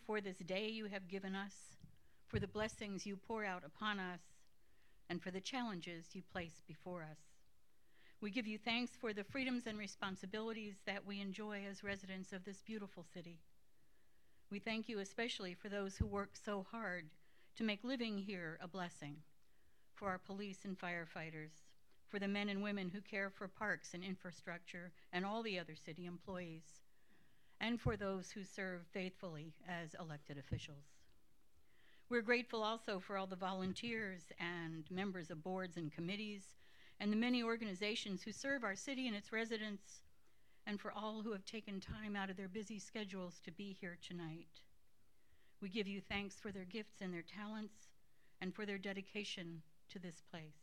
for this day you have given us, for the blessings you pour out upon us, and for the challenges you place before us. We give you thanks for the freedoms and responsibilities that we enjoy as residents of this beautiful city. We thank you especially for those who work so hard to make living here a blessing, for our police and firefighters, for the men and women who care for parks and infrastructure and all the other city employees, and for those who serve faithfully as elected officials. We're grateful also for all the volunteers and members of boards and committees and the many organizations who serve our city and its residents, and for all who have taken time out of their busy schedules to be here tonight. We give you thanks for their gifts and their talents and for their dedication to this place.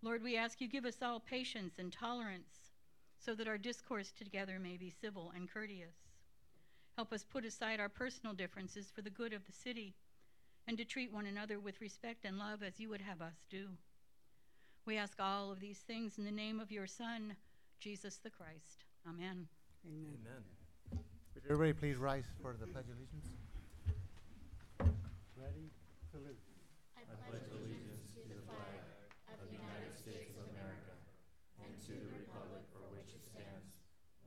Lord, we ask you give us all patience and tolerance so that our discourse together may be civil and courteous. Help us put aside our personal differences for the good of the city and to treat one another with respect and love as you would have us do. We ask all of these things in the name of your Son, Jesus the Christ. Amen. Amen. Amen. Would everybody please rise for the Pledge of Allegiance? Ready? Salute. I pledge allegiance to the flag of the United States of America and to the republic for which it stands,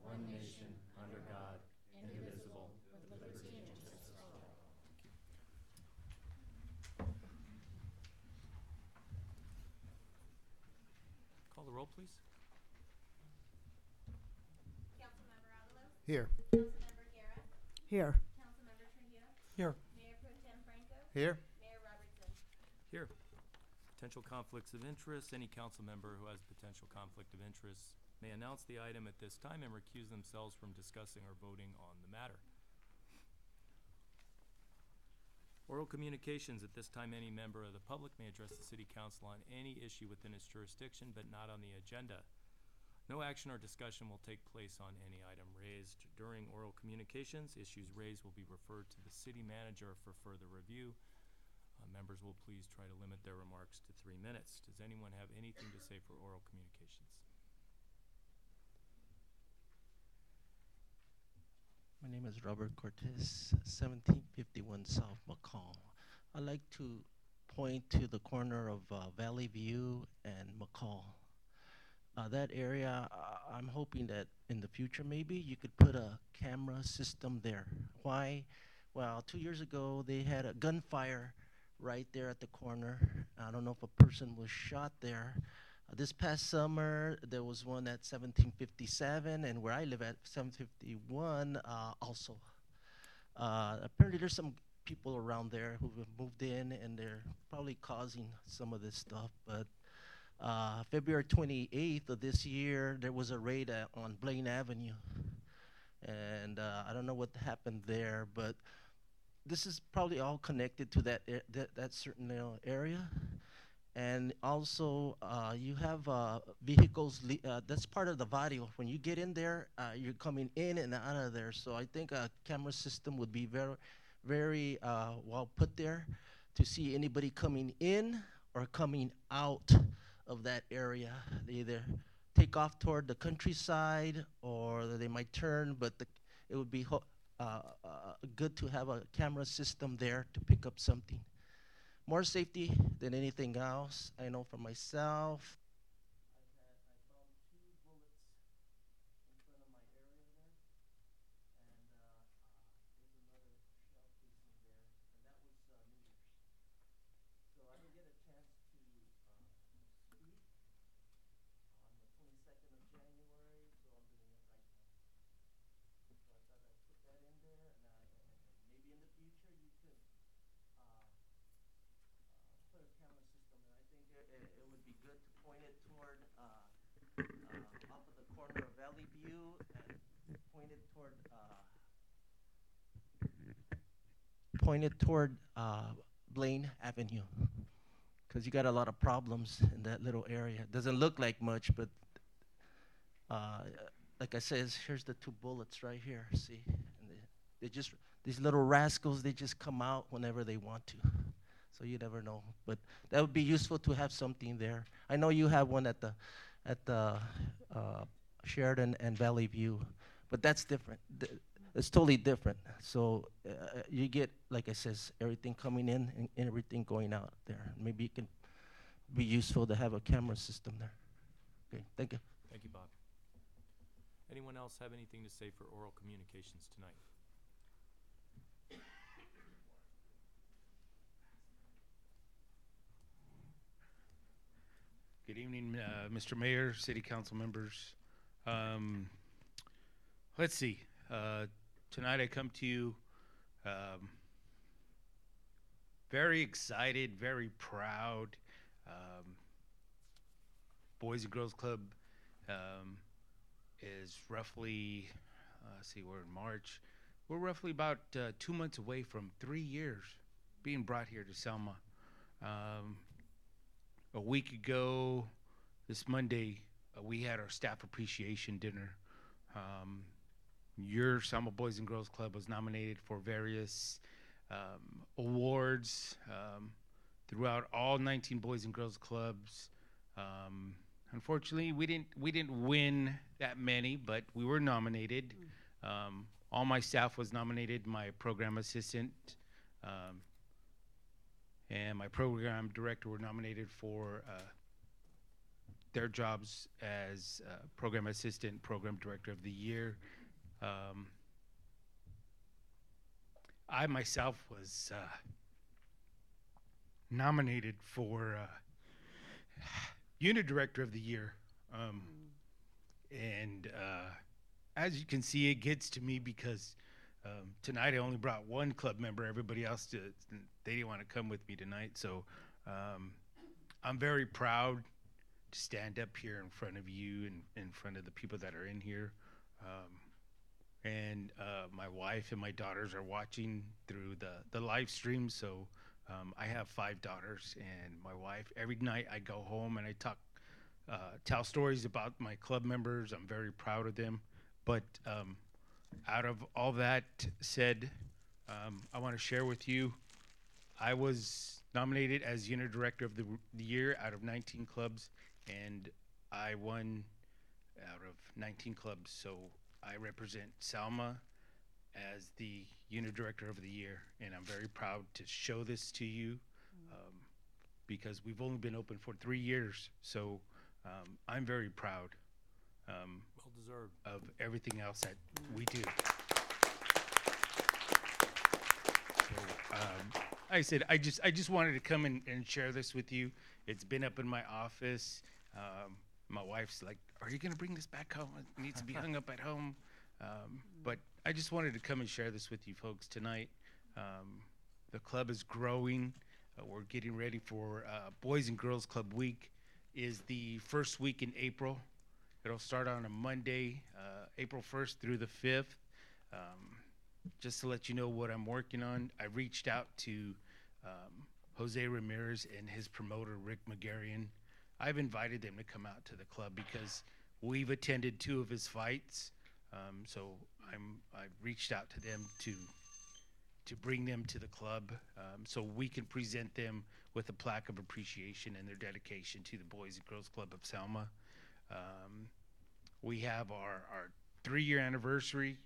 one nation, under God, indivisible, with liberty and justice for all. Call the roll, please. Councilmember Avalos? Here. Councilmember Guerra? Here. Councilmember Trujillo? Here. Mayor Pro Tem Franco? Here. Mayor Robertson? Here. Potential conflicts of interest. Any council member who has potential conflict of interest may announce the item at this time and recuse themselves from discussing or voting on the matter. Oral communications. At this time, any member of the public may address the city council on any issue within its jurisdiction, but not on the agenda. No action or discussion will take place on any item raised during oral communications. Issues raised will be referred to the city manager for further review. Members will please try to limit their remarks to 3 minutes. Does anyone have anything to say for oral communications? My name is Robert Cortez, 1751 South McCall. I'd like to point to the corner of Valley View and McCall. That area, I'm hoping that in the future maybe you could put a camera system there. Why? Well, 2 years ago they had a gunfire right there at the corner. I don't know if a person was shot there. This past summer, there was one at 1757, and where I live at 751 also. Apparently there's some people around there who have moved in, and they're probably causing some of this stuff. But February 28th of this year, there was a raid on Blaine Avenue. And I don't know what happened there, but this is probably all connected to that certain area. And also, you have vehicles, that's part of the video. When you get in there, you're coming in and out of there. So I think a camera system would be very, very well put there to see anybody coming in or coming out of that area. They either take off toward the countryside or they might turn, but it would be good to have a camera system there to pick up something. More safety than anything else. I know for myself, I found 2 bullets in front of my area there, and there's another shell casing there, and that was New Year's. So I didn't get a chance to speak on the 22nd of January, so I'm doing it right now. So I thought I'd put that in there, and maybe in the future you could put a camera system, and I think it would be good to point it toward off of the corner of Valley View and point it toward Blaine Avenue, because you got a lot of problems in that little area. It doesn't look like much, but like I said, here's the 2 bullets right here. See, and they just, these little rascals, they just come out whenever they want to. So you never know, but that would be useful to have something there. I know you have one at the Sheridan and Valley View, but that's different. it's totally different. So you get, like I says, everything coming in and everything going out there. Maybe it can be useful to have a camera system there. Okay, thank you. Thank you, Bob. Anyone else have anything to say for oral communications tonight? Good evening, Mr. Mayor, City Council members. Let's see. Tonight I come to you very excited, very proud. Boys and Girls Club is roughly, let's see, we're in March. We're roughly about 2 months away from 3 years being brought here to Selma. A week ago, this Monday, we had our staff appreciation dinner. Your Selma Boys and Girls Club was nominated for various awards throughout all 19 Boys and Girls Clubs. Unfortunately, we didn't win that many, but we were nominated. All my staff was nominated. My program assistant and my program director were nominated for their jobs as program assistant, program director of the year. I myself was nominated for unit director of the year. And as you can see, it gets to me because tonight I only brought one club member. Everybody else, they didn't want to come with me tonight. So I'm very proud to stand up here in front of you and in front of the people that are in here. And my wife and my daughters are watching through the live stream. So I have 5 daughters and my wife. Every night I go home and I tell stories about my club members. I'm very proud of them. But out of all that said, I want to share with you, I was nominated as unit director of the year out of 19 clubs, and I won out of 19 clubs. So I represent Selma as the unit director of the year, and I'm very proud to show this to you because we've only been open for 3 years. So I'm very proud Well deserved. of everything else that we do. So, like I said, I just wanted to come and share this with you. It's been up in my office. My wife's like, "Are you gonna bring this back home? It needs to be hung up at home." But I just wanted to come and share this with you folks tonight. The club is growing. We're getting ready for Boys and Girls Club Week. Is the first week in April. It'll start on a Monday, April 1st through the 5th. Just to let you know what I'm working on, I reached out to Jose Ramirez and his promoter, Rick McGarrian. I've invited them to come out to the club because we've attended 2 of his fights. So I reached out to them to bring them to the club so we can present them with a plaque of appreciation and their dedication to the Boys and Girls Club of Selma. We have our 3-year anniversary.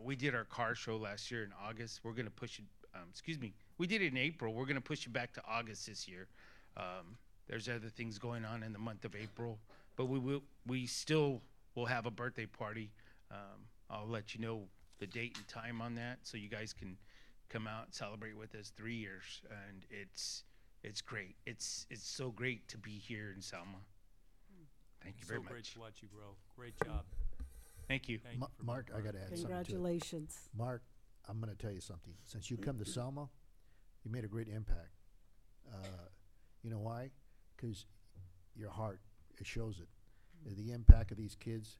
We did our car show last year in August. We're going to push it, we did it in April. We're going to push it back to August this year. There's other things going on in the month of April, but we still will have a birthday party. I'll let you know the date and time on that so you guys can come out and celebrate with us 3 years. And it's great. It's so great to be here in Selma. Thank you very much. So great to watch you grow. Great job. Thank you. Thank you for Mark, being I part got of to it. add something to it. Congratulations. Mark, I'm going to tell you something. Since you come to Selma, you made a great impact. You know why? Because your heart, it shows it. The impact of these kids,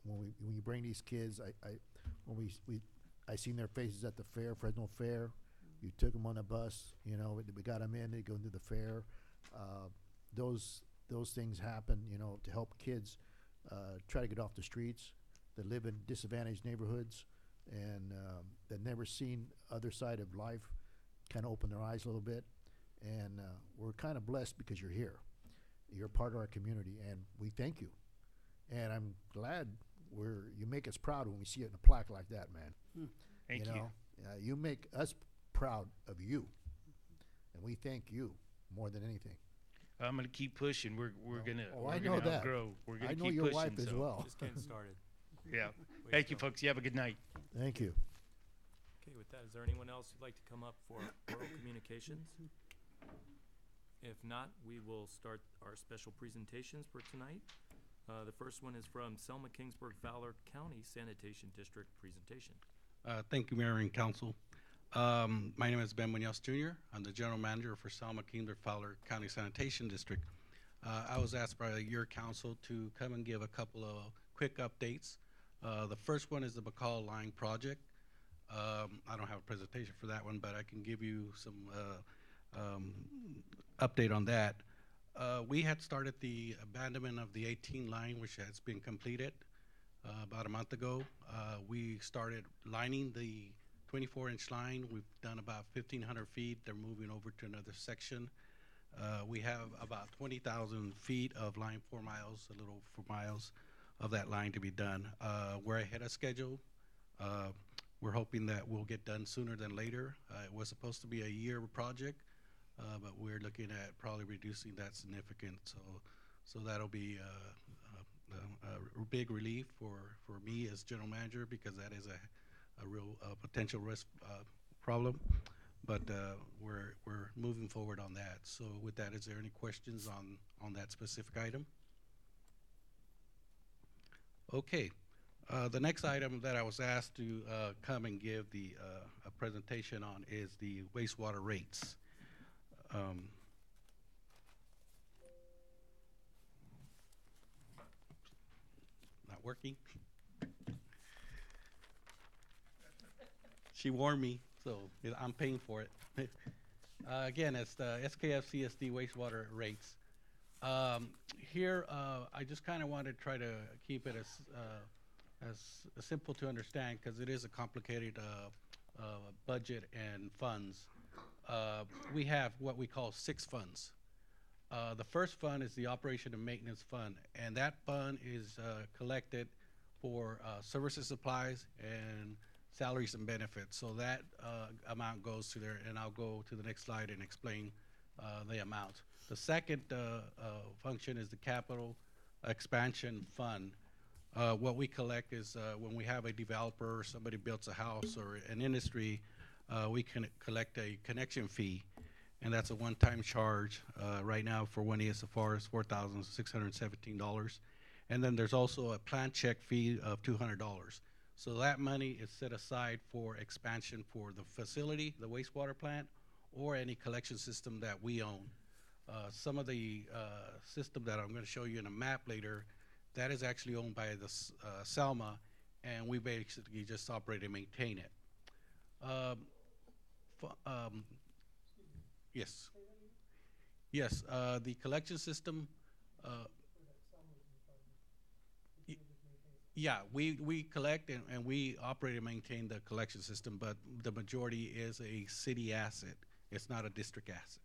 when you bring these kids, I seen their faces at the fair, Fresno Fair. You took them on a bus, you know, we got them in, they go into the fair. Those things happen, you know, to help kids try to get off the streets that live in disadvantaged neighborhoods and that never seen other side of life, kind of open their eyes a little bit. And we're kind of blessed because you're here. You're part of our community, and we thank you. And I'm glad you make us proud when we see it in a plaque like that, man. Thank you. know, you make us proud of you, and we thank you more than anything. I'm gonna keep pushing. We're gonna Oh, we're I gonna know that. outgrow. We're gonna I know keep your pushing. wife as so, well. Just getting started. Yeah. Way Thank to you, go. folks. You have a good night. Thank you. Okay, with that, is there anyone else who'd like to come up for oral communications? If not, we will start our special presentations for tonight. The first one is from Selma Kingsburg Fowler County Sanitation District presentation. Thank you, Mayor and Council. My name is Ben Munoz Jr. I'm the General Manager for Selma Kingsburg Fowler County Sanitation District. I was asked by your council to come and give a couple of quick updates. The first one is the McCall Line project. I don't have a presentation for that one, but I can give you some update on that. We had started the abandonment of the 18 line, which has been completed about a month ago. We started lining the 24-inch line. We've done about 1,500 feet. They're moving over to another section. We have about 20,000 feet of line, 4 miles, a little 4 miles of that line to be done. We're ahead of schedule. We're hoping that we'll get done sooner than later. It was supposed to be a year project, but we're looking at probably reducing that significant. So that'll be a big relief for me as general manager, because that is a real potential risk problem. But we're moving forward on that. So with that, is there any questions on that specific item? Okay. The next item that I was asked to come and give a presentation on is the wastewater rates. Not working. She warned me, so I'm paying for it. Again, it's the SKF CSD wastewater rates. Here, I just kind of want to try to keep it as simple to understand, because it is a complicated budget and funds. We have what we call 6 funds. The first fund is the Operation and Maintenance Fund, and that fund is collected for services, supplies, and salaries and benefits. So that amount goes to there, and I'll go to the next slide and explain the amount. The second function is the Capital Expansion Fund. What we collect is when we have a developer, somebody builds a house, or an industry, we can collect a connection fee, and that's a one-time charge. Right now for 1 ESFR is $4,617. And then there's also a plant check fee of $200. So that money is set aside for expansion for the facility, the wastewater plant, or any collection system that we own. Some of the system that I'm going to show you in a map later, that is actually owned by the Selma, and we basically just operate and maintain it. Yes. Yes, the collection system. Yeah, we collect and we operate and maintain the collection system, but the majority is a city asset. It's not a district asset.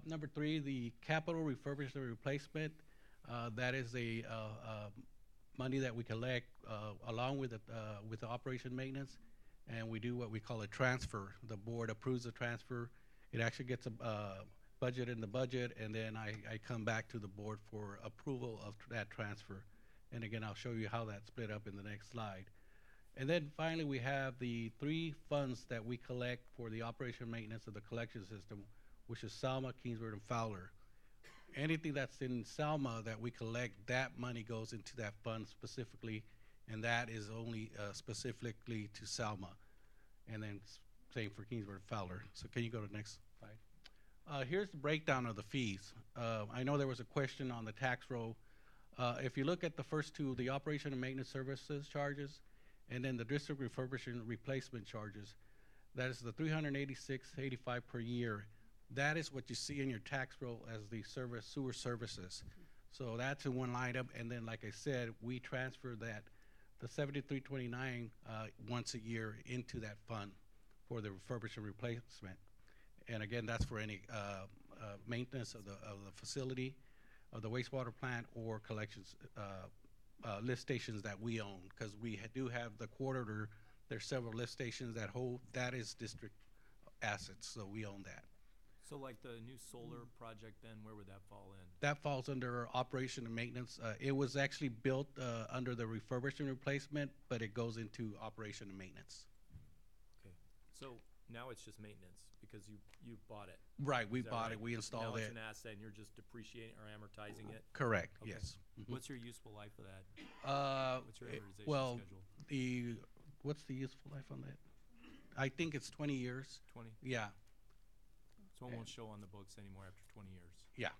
Number 3, the capital refurbishment and replacement. That is a money that we collect along with the operation maintenance, and we do what we call a transfer. The board approves the transfer. It actually gets a budget in the budget, and then I come back to the board for approval of that transfer. And again, I'll show you how that's split up in the next slide. And then finally, we have the 3 funds that we collect for the operation and maintenance of the collection system, which is Selma, Kingsburg, and Fowler. Anything that's in Selma that we collect, that money goes into that fund specifically, and that is only specifically to Selma. And then same for Kingsburg and Fowler. So can you go to the next slide? Here's the breakdown of the fees. I know there was a question on the tax roll. If you look at the first 2, the operation and maintenance services charges, and then the district refurbishment replacement charges, that is the $386.85 per year. That is what you see in your tax roll as the sewer services. So that's in one item, and then like I said, we transfer that, the $73.29 once a year into that fund for the refurbishment replacement. And again, that's for any maintenance of the facility, of the wastewater plant, or collections lift stations that we own, because we do have the quarter. There's several lift stations that hold, that is district assets, so we own that. So like the new solar project, then where would that fall in? That falls under operation and maintenance. It was actually built under the refurbishment replacement, but it goes into operation and maintenance. Okay, so now it's just maintenance because you bought it. Right, we Is that bought right? it, we installed Now it's it. an asset and you're just depreciating or amortizing it? Correct, Okay. yes. Mhm. What's your useful life of that? What's your amortization Well, schedule? what's the useful life on that? I think it's 20 years. 20? Yeah, So it won't show on the books anymore after 20 years? yeah.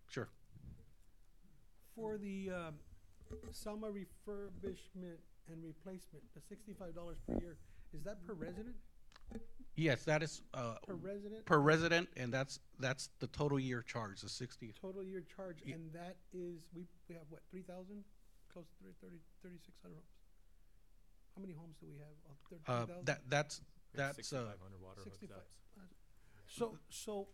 Sure. For the Selma refurbishment and replacement, the $65 per year, is that per resident? Yes, that is Per resident? per resident, and that's the total year charge, the 60. Total year charge, Ye- and that is, we have what, 3,000? Close to 3,600 homes. How many homes do we have? 3,000? That's 6,500 water 65. hookups. So,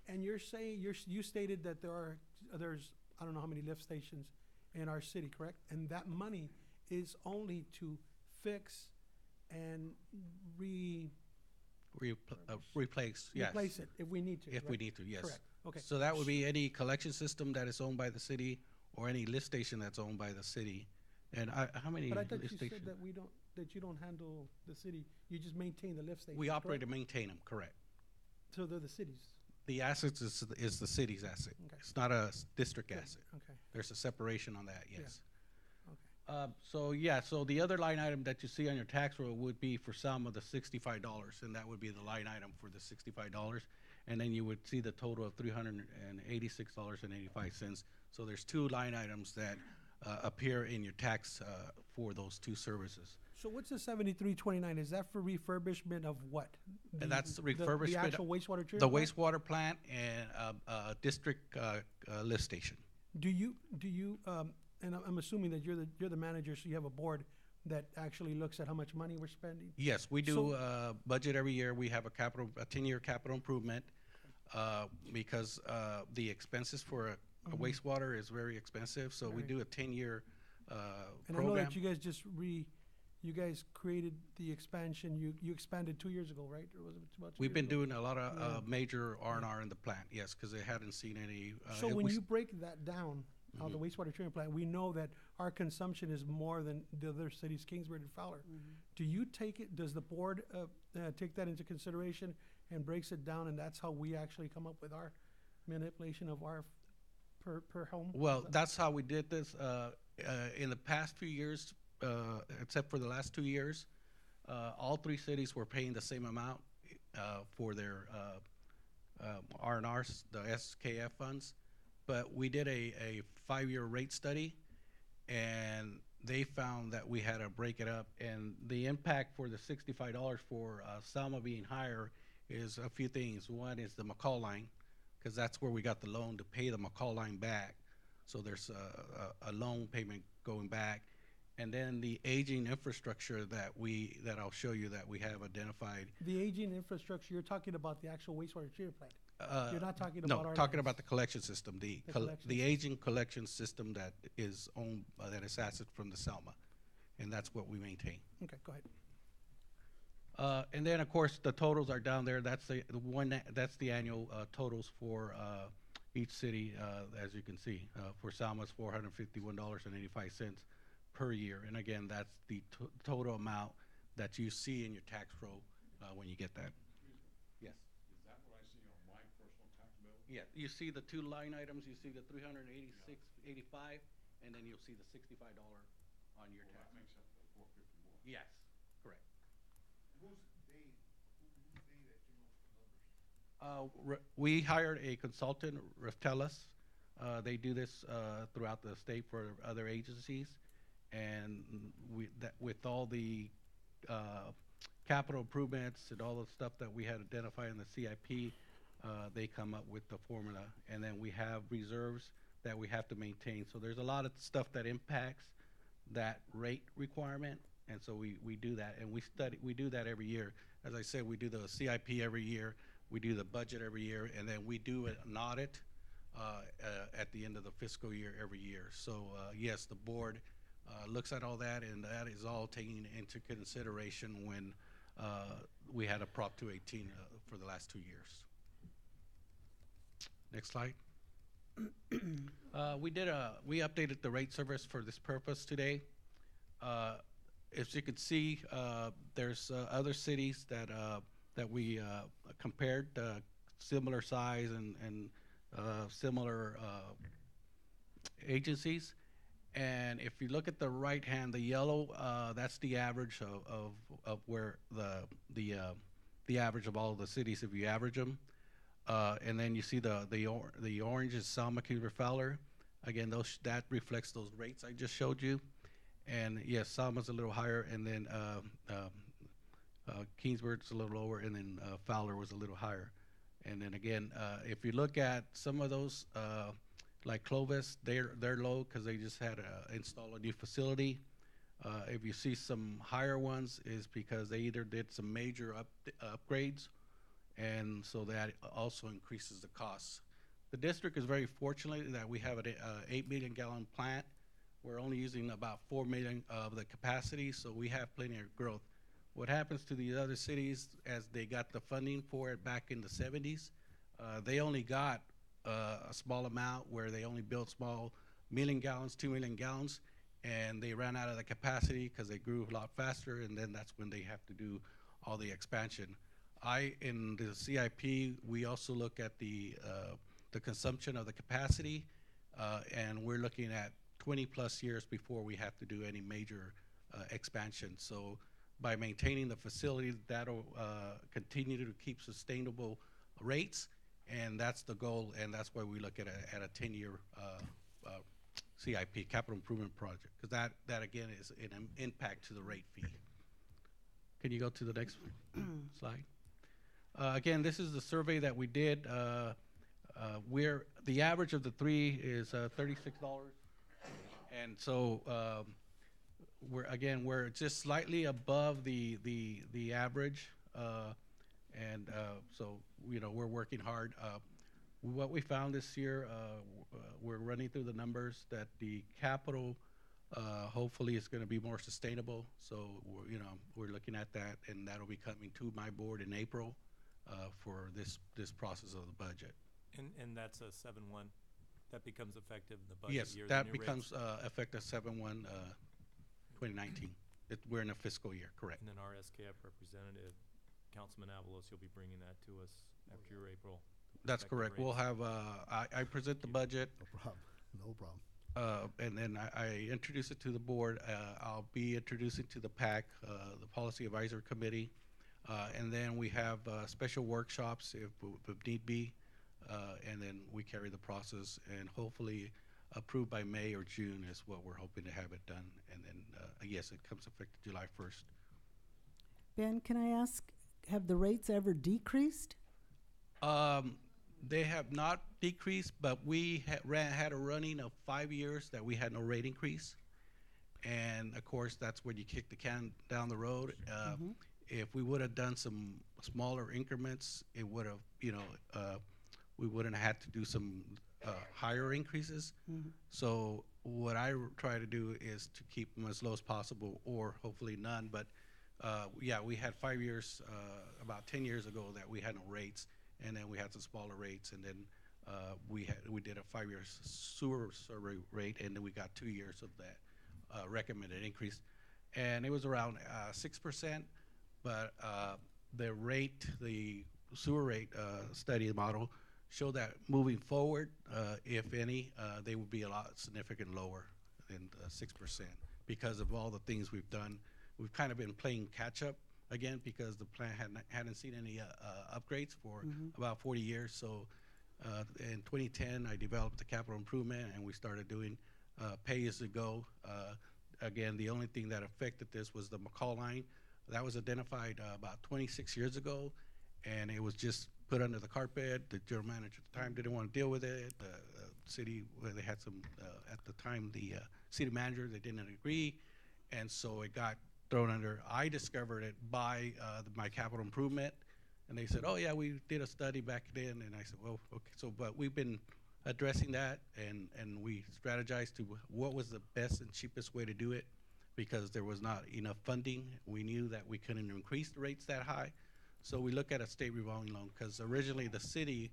and you're saying, you stated that there's, I don't know how many lift stations in our city, correct? And that money is only to fix and replace, yes. replace it if we need to. If we right? need to, yes. Correct, okay. So that would be any collection system that is owned by the city or any lift station that's owned by the city. And how many But I thought lift you stations? said that you don't handle the city, you just maintain the lift station. We operate correct? and maintain them, correct. So they're the cities, The assets is the city's asset. Okay. It's not a district asset. okay, There's a separation on that, Yeah. yes. okay. So the other line item that you see on your tax roll would be for Selma, the $65, and that would be the line item for the $65. And then you would see the total of $386.85. So there's two line items that appear in your tax for those two services. So what's the 7329? Is that for refurbishment of what? And that's The refurbishment actual wastewater treatment The plant? wastewater plant and a district lift station. Do you, and I'm assuming that you're the manager, so you have a board that actually looks at how much money we're spending? Yes, we do So- budget every year. We have a 10-year capital improvement because the expenses for a wastewater is very expensive. So we Right. do a 10-year And I know program. that you guys you guys created the expansion, you expanded 2 years ago, right? Or was it about 2 We've years been ago? doing a lot of Yeah. major R&R in the plant, yes, because they hadn't seen any. So when you break that down, the wastewater treatment plant, we know that our consumption is more than the other cities, Kingsbury and Fowler. Do you does the board take that into consideration and breaks it down, and that's how we actually come up with our manipulation of our per home? Well, that's how we did this. In the past few years, except for the last 2 years, all three cities were paying the same amount for their R&Rs, the SKF funds. But we did a 5-year rate study, and they found that we had to break it up. And the impact for the $65 for Selma being higher is a few things. One is the McCall line, because that's where we got the loan to pay the McCall line back. So there's a loan payment going back. And then the aging infrastructure that I'll show you that we have identified. The aging infrastructure, you're talking about the actual wastewater treatment plant. You're not talking No, about our talking lines. about the collection system, the collection aging collection system that is owned, that is asset from the Selma. And that's what we maintain. Okay, go ahead. And then, of course, the totals are down there. That's that's the annual totals for each city, as you can see. For Selma's $451.85 per year. And again, that's the total amount that you see in your tax roll when you get that. Yes. Is that what I see on my personal tax bill? Yeah, you see the two line items. You see the $386.85, and then you'll see the $65 on your Well, tax. that makes up the 451. Yes, correct. Who's they that came up with the numbers? We hired a consultant, Raftelis. They do this throughout the state for other agencies. And with all the capital improvements and all the stuff that we had identified in the CIP, they come up with the formula. And then we have reserves that we have to maintain. So there's a lot of stuff that impacts that rate requirement. And so we do that, and we do that every year. As I said, we do the CIP every year, we do the budget every year, and then we do an audit at the end of the fiscal year every year. So yes, the board looks at all that, and that is all taken into consideration when we had a Prop 218 for the last 2 years. Next slide. We updated the rate service for this purpose today. As you can see, there's other cities that we compared, similar size and similar agencies. And if you look at the right hand, the yellow, that's the average of where the average of all of the cities if you average them. And then you see the orange is Selma, Kingsburg, Fowler. Again, that reflects those rates I just showed you. And yes, Selma's a little higher, and then Kingsburg's a little lower, and then Fowler was a little higher. And then again, if you look at some of those, like Clovis, they're low because they just had to install a new facility. If you see some higher ones, is because they either did some major upgrades, and so that also increases the costs. The district is very fortunate that we have an 8 million gallon plant. We're only using about 4 million of the capacity, so we have plenty of growth. What happens to these other cities, as they got the funding for it back in the 70s, they only got a small amount where they only built small million gallons, 2 million gallons, and they ran out of the capacity because they grew a lot faster, and then that's when they have to do all the expansion. In the CIP, we also look at the consumption of the capacity, and we're looking at 20 plus years before we have to do any major expansion. So by maintaining the facility, that'll continue to keep sustainable rates, and that's the goal, and that's why we look at a 10-year CIP, capital improvement project, because that again is an impact to the rate fee. Can you go to the next slide? Again, this is the survey that we did. The average of the three is $36, and so we're just slightly above the average, and so we're working hard. What we found this year, we're running through the numbers that the capital hopefully is going to be more sustainable. So we're looking at that, and that'll be coming to my board in April for this process of the budget. And that's a 7/1. That becomes effective in the budget Yes, year. that becomes effective 7/1, 2019. We're in a fiscal year, correct? And then our SKF representative, Councilman Avalos, you'll be bringing that to us after your April. That's correct. We'll have, I present the budget. No problem. No problem. And then I introduce it to the board. I'll be introducing to the PAC, the Policy Advisory Committee. And then we have special workshops if need be. And then we carry the process, and hopefully approved by May or June is what we're hoping to have it done. And then, yes, it comes effective July 1st. Ben, can I ask, have the rates ever decreased? They have not decreased, but we had a running of 5 years that we had no rate increase. And of course, that's when you kick the can down the road. If we would have done some smaller increments, it would have, we wouldn't have had to do some higher increases. So what I try to do is to keep them as low as possible, or hopefully none. But yeah, we had 5 years, about 10 years ago, that we had no rates, and then we had some smaller rates, and then we did a 5-year sewer survey rate, and then we got 2 years of that recommended increase, and it was around 6%. But the sewer rate study model showed that moving forward, if any, they would be a lot significant lower than 6% because of all the things we've done. We've kind of been playing catch up again because the plant hadn't seen any upgrades for about 40 years. So in 2010, I developed the capital improvement, and we started doing pay as you go. Again, the only thing that affected this was the McCall line. That was identified about 26 years ago, and it was just put under the carpet. The general manager at the time didn't want to deal with it. The city, where they had some, at the time, the city manager, they didn't agree, and so it got thrown under. I discovered it by my capital improvement, and they said, oh yeah, we did a study back then, and I said, well, okay. So, but we've been addressing that, and we strategized to what was the best and cheapest way to do it, because there was not enough funding. We knew that we couldn't increase the rates that high, so we look at a state revolving loan, because originally the city,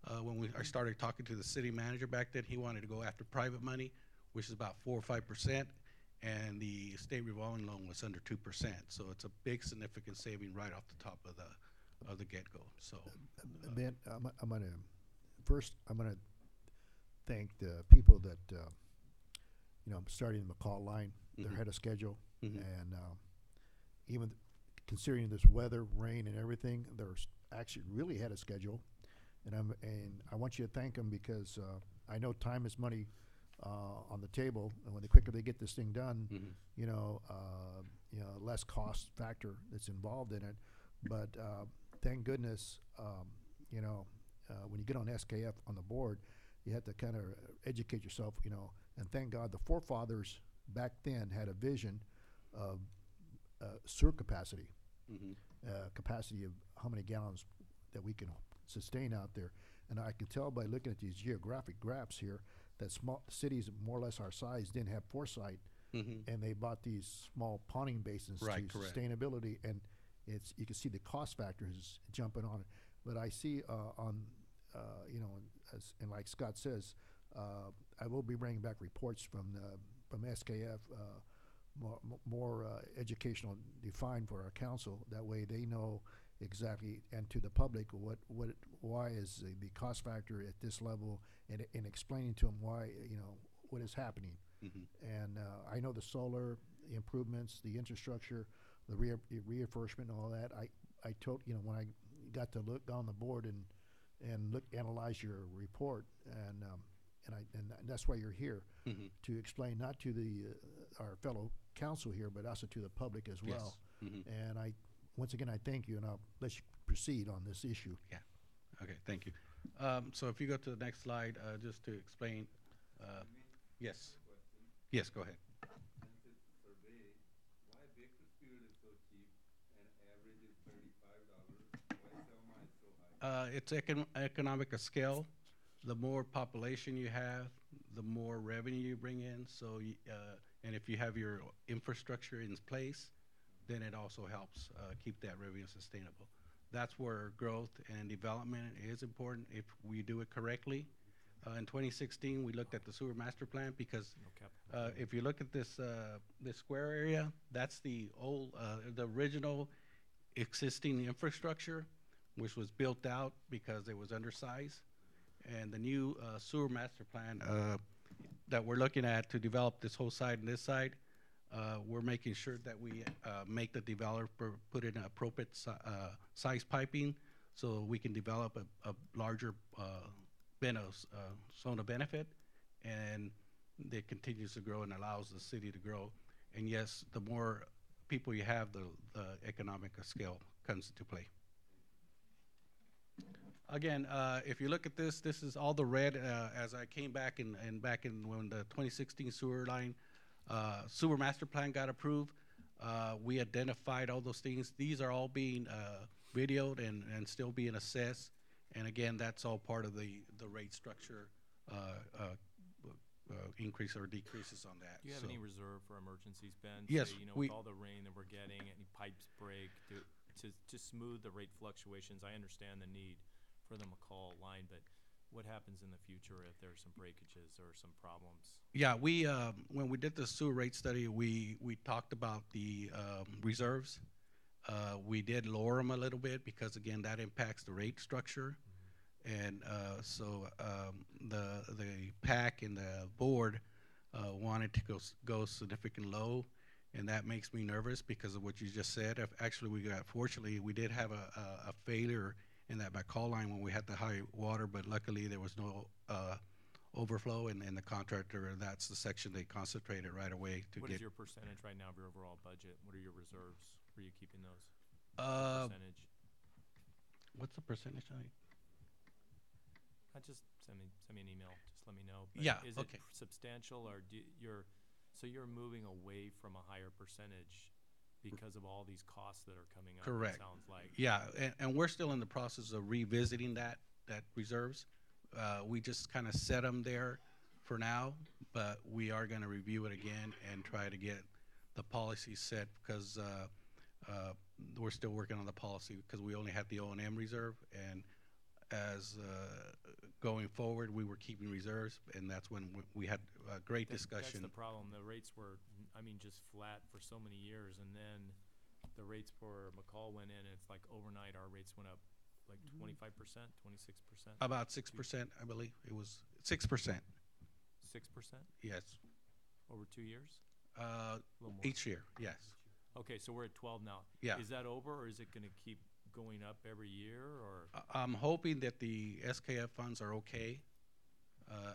I started talking to the city manager back then, he wanted to go after private money, which is about 4 or 5%, and the state revolving loan was under 2%. So it's a big significant saving right off the top of the get-go. So Ben, I'm gonna thank the people that starting the McCall line. They're Mhm. ahead of schedule, Mhm. and even considering this weather, rain, and everything, they're actually really ahead of schedule. And I want you to thank them, because I know time is money on the table, and when the quicker they get this thing done, Mhm. less cost factor that's involved in it. But thank goodness, when you get on SKF on the board, you have to kind of educate yourself, and thank God the forefathers back then had a vision of sewer capacity, Mhm. capacity of how many gallons that we can sustain out there. And I can tell by looking at these geographic graphs here that small cities more or less our size didn't have foresight, Mhm. and they bought these small ponding basins Right, to correct. sustainability, and you can see the cost factors jumping on it. But I see and like Scott says, I will be bringing back reports from SKF, more educational defined for our council. That way they know exactly, and to the public, why is the cost factor at this level, and explaining to them why, what is happening. Mhm. And I know the solar improvements, the infrastructure, the reimbursement, and all that. I told, when I got to look on the board and analyze your report, and that's why you're here, Mhm. to explain not to our fellow council here, but also to the public as well. Yes. Mhm. And once again, I thank you, and I'll let you proceed on this issue. Yeah. Okay, thank you. So if you go to the next slide, just to explain, yes. Yes, go ahead. Since it's survey, why Bakersfield is so cheap and average is $35? Why Selma is so high? It's economic of scale. The more population you have, the more revenue you bring in. So, and if you have your infrastructure in place, then it also helps keep that revenue sustainable. That's where growth and development is important if we do it correctly. In 2016, we looked at the sewer master plan, because No capital. if you look at this square area, that's the original existing infrastructure, which was built out because it was undersized. And the new sewer master plan that we're looking at to develop this whole side and this side, we're making sure that we make the developer put in appropriate size piping, so we can develop a larger zona benefit, and it continues to grow and allows the city to grow. And yes, the more people you have, the economic scale comes into play. Again, if you look at this is all the red. As I came back back in when the 2016 sewer master plan got approved, we identified all those things. These are all being videoed and still being assessed. And again, that's all part of the rate structure increase or decreases on that. Do you have any reserve for emergencies, Ben? Yes, Say, we- with all the rain that we're getting, any pipes break, to smooth the rate fluctuations? I understand the need for the McCall line, but what happens in the future if there's some breakages or some problems? Yeah, we when we did the sewer rate study, we talked about the reserves. We did lower them a little bit because again that impacts the rate structure, and so the PAC and the board wanted to go significant low, and that makes me nervous because of what you just said. Actually, fortunately we did have a failure in that McCall line when we had the high water, but luckily there was no overflow, and the contractor, that's the section they concentrated right away to What get. is your percentage right now of your overall budget? What are your reserves? Where are you keeping those? Percentage? What's the percentage? Just send me an email. Just let me know. But Yeah, is okay. it substantial, or so you're moving away from a higher percentage because of all these costs that are coming up? Correct. It sounds like. Yeah, and we're still in the process of revisiting that reserves. we just kind of set them there for now, but we are going to review it again and try to get the policy set because we're still working on the policy because we only had the O&M reserve, and as going forward, we were keeping reserves, and that's when we had a great discussion. That's the problem. The rates were, I mean, just flat for so many years, and then the rates for McCall went in, and it's like overnight our rates went up like 25%, 26%. About 6%, I believe. It was 6%. 6%? Yes. Over 2 years? Uh, little more. each year, yes. Okay, so we're at 12 now. Yeah. Is that over, or is it going to keep going up every year, or? I'm hoping that the SKF funds are okay.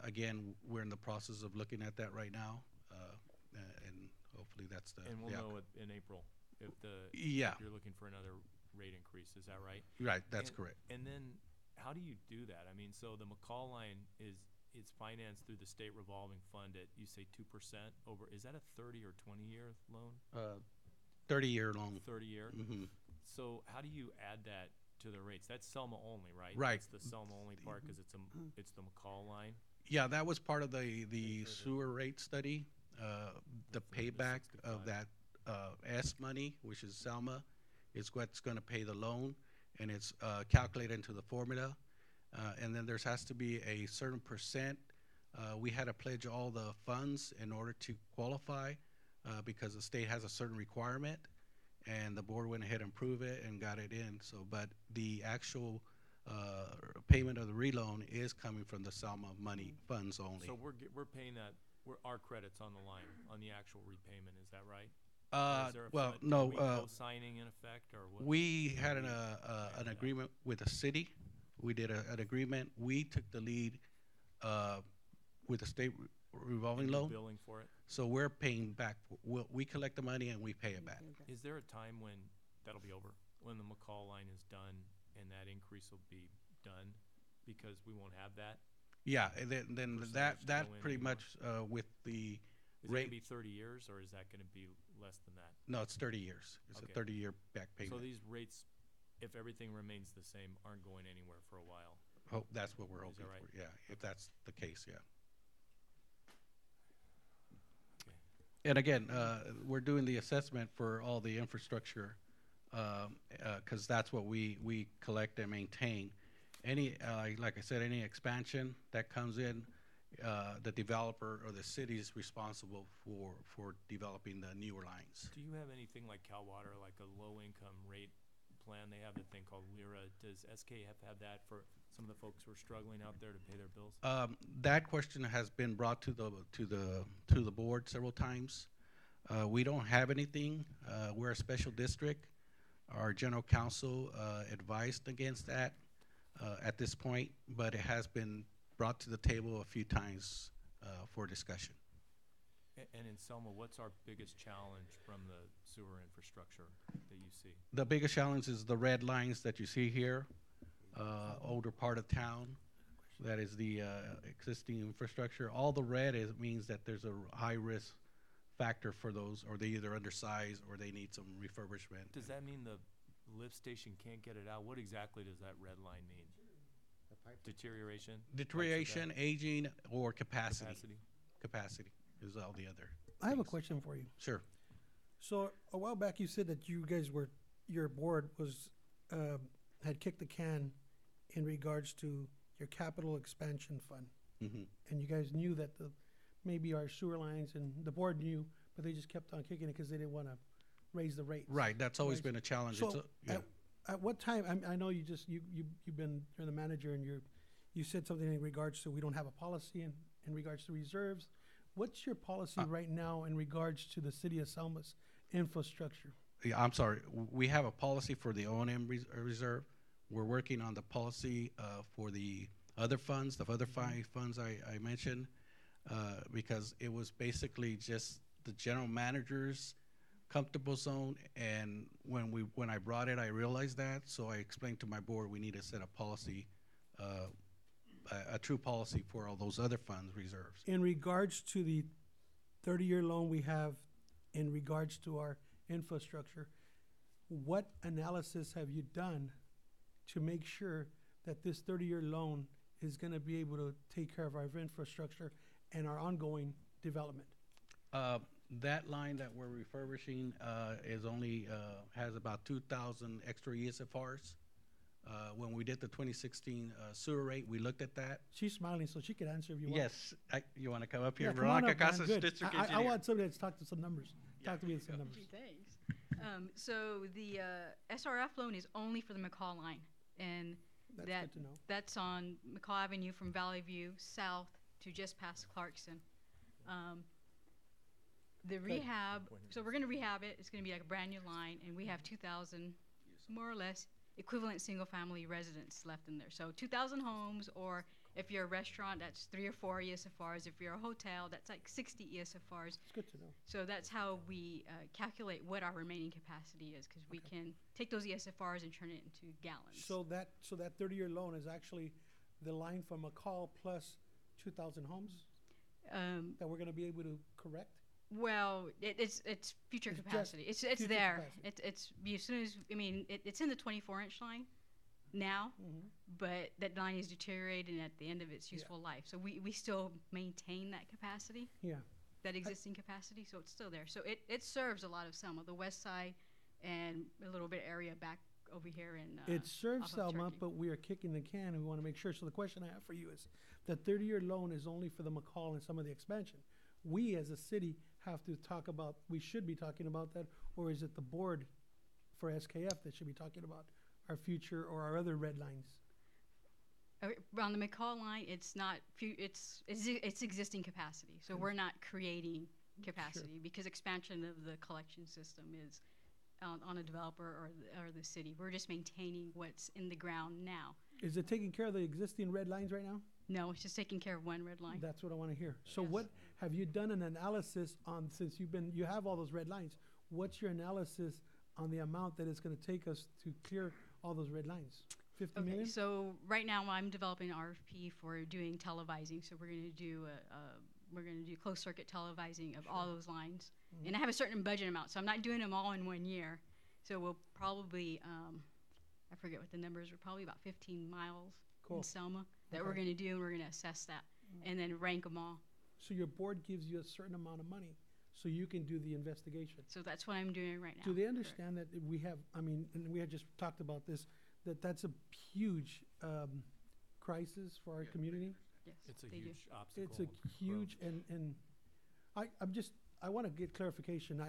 Again, we're in the process of looking at that right now, and hopefully that's the. And we'll the know outcome. it in April if Yeah. if you're looking for another rate increase. Is that right? Right, that's And- correct. And then, how do you do that? I mean, so the McCall line it's financed through the state revolving fund at, you say 2% over, is that a 30 or 20-year loan? 30-year loan. 30-year? Mm-hmm. So how do you add that to the rates? That's Selma only, right? Right. That's the Selma only part because it's the McCall line? Yeah, that was part of the sewer rate study. The payback of that S money, which is Selma, is what's going to pay the loan, and it's calculated into the formula. And then there has to be a certain percent. We had to pledge all the funds in order to qualify because the state has a certain requirement, and the board went ahead and approved it and got it in. So, but the actual payment of the reloan is coming from the Selma money funds only. So we're paying that, our credits on the line, on the actual repayment, is that right? Or is there Well, are no. we co-signing in effect, or what? We had an agreement with the city. We did an agreement. We took the lead with the state revolving And you're loan. billing for it? So we're paying back. We collect the money and we pay it back. Is there a time when that'll be over? When the McCall line is done and that increase will be done? Because we won't have that? Yeah, and then Percentage that to that go in pretty anymore. much with the Is it gonna rate. be 30 years, or is that gonna be less than that? No, it's 30 years. It's Okay. a 30-year back payment. So these rates, if everything remains the same, aren't going anywhere for a while? That's what we're Is hoping that right? for. Yeah, if that's the case, yeah. Okay. And again, we're doing the assessment for all the infrastructure because that's what we collect and maintain. Any, like I said, any expansion that comes in, the developer or the city is responsible for developing the newer lines. Do you have anything like Cal Water, like a low-income rate plan? They have a thing called LIRA. Does SKF have that for some of the folks who are struggling out there to pay their bills? That question has been brought to the board several times. We don't have anything. We're a special district. Our general counsel advised against that at this point, but it has been brought to the table a few times for discussion. And in Selma, what's our biggest challenge from the sewer infrastructure that you see? The biggest challenge is the red lines that you see here, older part of town. That is the existing infrastructure. All the red means that there's a high risk factor for those, or they either undersized or they need some refurbishment. Does that mean the lift station can't get it out? What exactly does that red line mean? Deterioration? Deterioration, aging, or capacity. Capacity? Capacity is all the other. I have a things. question for you. Sure. So a while back, you said that you guys your board was, had kicked the can in regards to your capital expansion fund. Hmm. And you guys knew that maybe our sewer lines, and the board knew, but they just kept on kicking it because they didn't want to raise the rates. Right. That's always Right. been a challenge. So Yeah. at what time, I know you've been, you're the manager, and you said something in regards to we don't have a policy in regards to reserves. What's your policy right now in regards to the city of Selma's infrastructure? Yeah, I'm sorry. We have a policy for the O&M reserve. We're working on the policy for the other funds, the other 5 funds I mentioned, because it was basically just the general manager's comfortable zone. And when I brought it, I realized that. So I explained to my board we need to set a policy, a true policy for all those other funds reserves. In regards to the 30-year loan we have in regards to our infrastructure, what analysis have you done to make sure that this 30-year loan is gonna be able to take care of our infrastructure and our ongoing development? That line that we're refurbishing is only has about 2,000 extra ESFRs. When we did the 2016 sewer rate, we looked at that. She's smiling, so she can answer if you want. Yes, you want to come up here, Yeah, come on Veronica up, man. Casas, Good. district I engineer. want somebody that's talked to some numbers. Talk to me with some numbers. Thanks. So the SRF loan is only for the McCall line, and That's that good to know. that's on McCall Avenue from Valley View south to just past Clarkson. The rehab, so we're going to rehab it. It's going to be like a brand new line, and we have 2,000, more or less, equivalent single-family residents left in there. So 2,000 homes, or if you're a restaurant, that's 3 or 4 ESFRs. If you're a hotel, that's like 60 ESFRs. It's good to know. So that's how we calculate what our remaining capacity is, because we can take those ESFRs and turn it into gallons. So that 30-year loan is actually the line from McCall plus 2,000 homes that we're going to be able to correct? Well, it's future It's just capacity. It's future there. capacity. It's as soon as it's in the 24-inch line now, but that line is deteriorating at the end of its useful life. So we still maintain that capacity, Yeah. that existing capacity. So it's still there. So it serves a lot of Selma, the west side, and a little bit area back over here in. It serves off of Selma, Turkey. but we are kicking the can, and we want to make sure. So the question I have for you is, the 30-year loan is only for the McCall and some of the expansion. We as a city have to talk about, we should be talking about that, or is it the board for SKF that should be talking about our future or our other red lines? On the McCall line, it's not. It's existing capacity. So we're not creating capacity because expansion of the collection system is on a developer or the city. We're just maintaining what's in the ground now. Is it taking care of the existing red lines right now? No, it's just taking care of one red line. That's what I want to hear. So Yes. what, have you done an analysis on, since you have all those red lines, what's your analysis on the amount that it's going to take us to clear all those red lines? 50 Okay, million? so right now I'm developing an RFP for doing televising. So we're going to do closed circuit televising of all those lines, and I have a certain budget amount, so I'm not doing them all in 1 year. So we'll probably I forget what the numbers are. Probably about 15 miles Cool. in Selma that we're Okay. going to do, and we're going to assess that and then rank them all. So your board gives you a certain amount of money so you can do the investigation. So that's what I'm doing right now. Do they Correct. understand that we have, and we had just talked about this, that's a huge crisis for our community? Yes, It's a they do. huge obstacle. It's a huge, and I want to get clarification.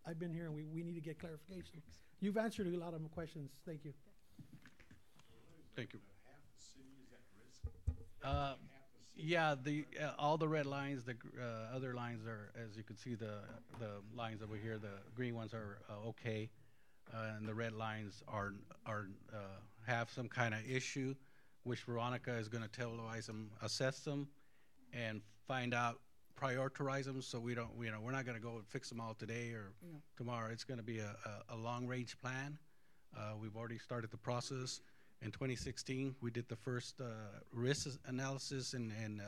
I've been here and we need to get clarification. You've answered a lot of my questions. Thank you. Thank you. Yeah, all the red lines, the other lines are, as you can see, the lines over here, the green ones are okay, and the red lines are have some kind of issue, which Veronica is going to televise them, assess them, and find out, prioritize them, so we don't, we're not going to go and fix them all today or tomorrow. It's going to be a long-range plan. We've already started the process. In 2016, we did the first risk analysis and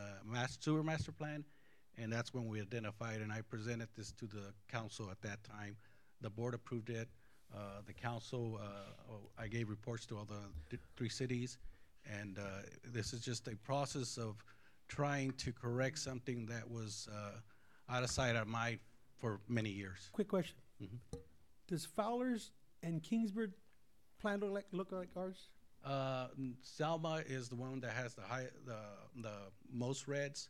sewer master plan, and that's when we identified, and I presented this to the council at that time. The board approved it. The council, I gave reports to all the 3 cities, and this is just a process of trying to correct something that was out of sight, out of mind for many years. Quick question. Does Fowler's and Kingsburg plan look like ours? Selma is the one that has the most reds.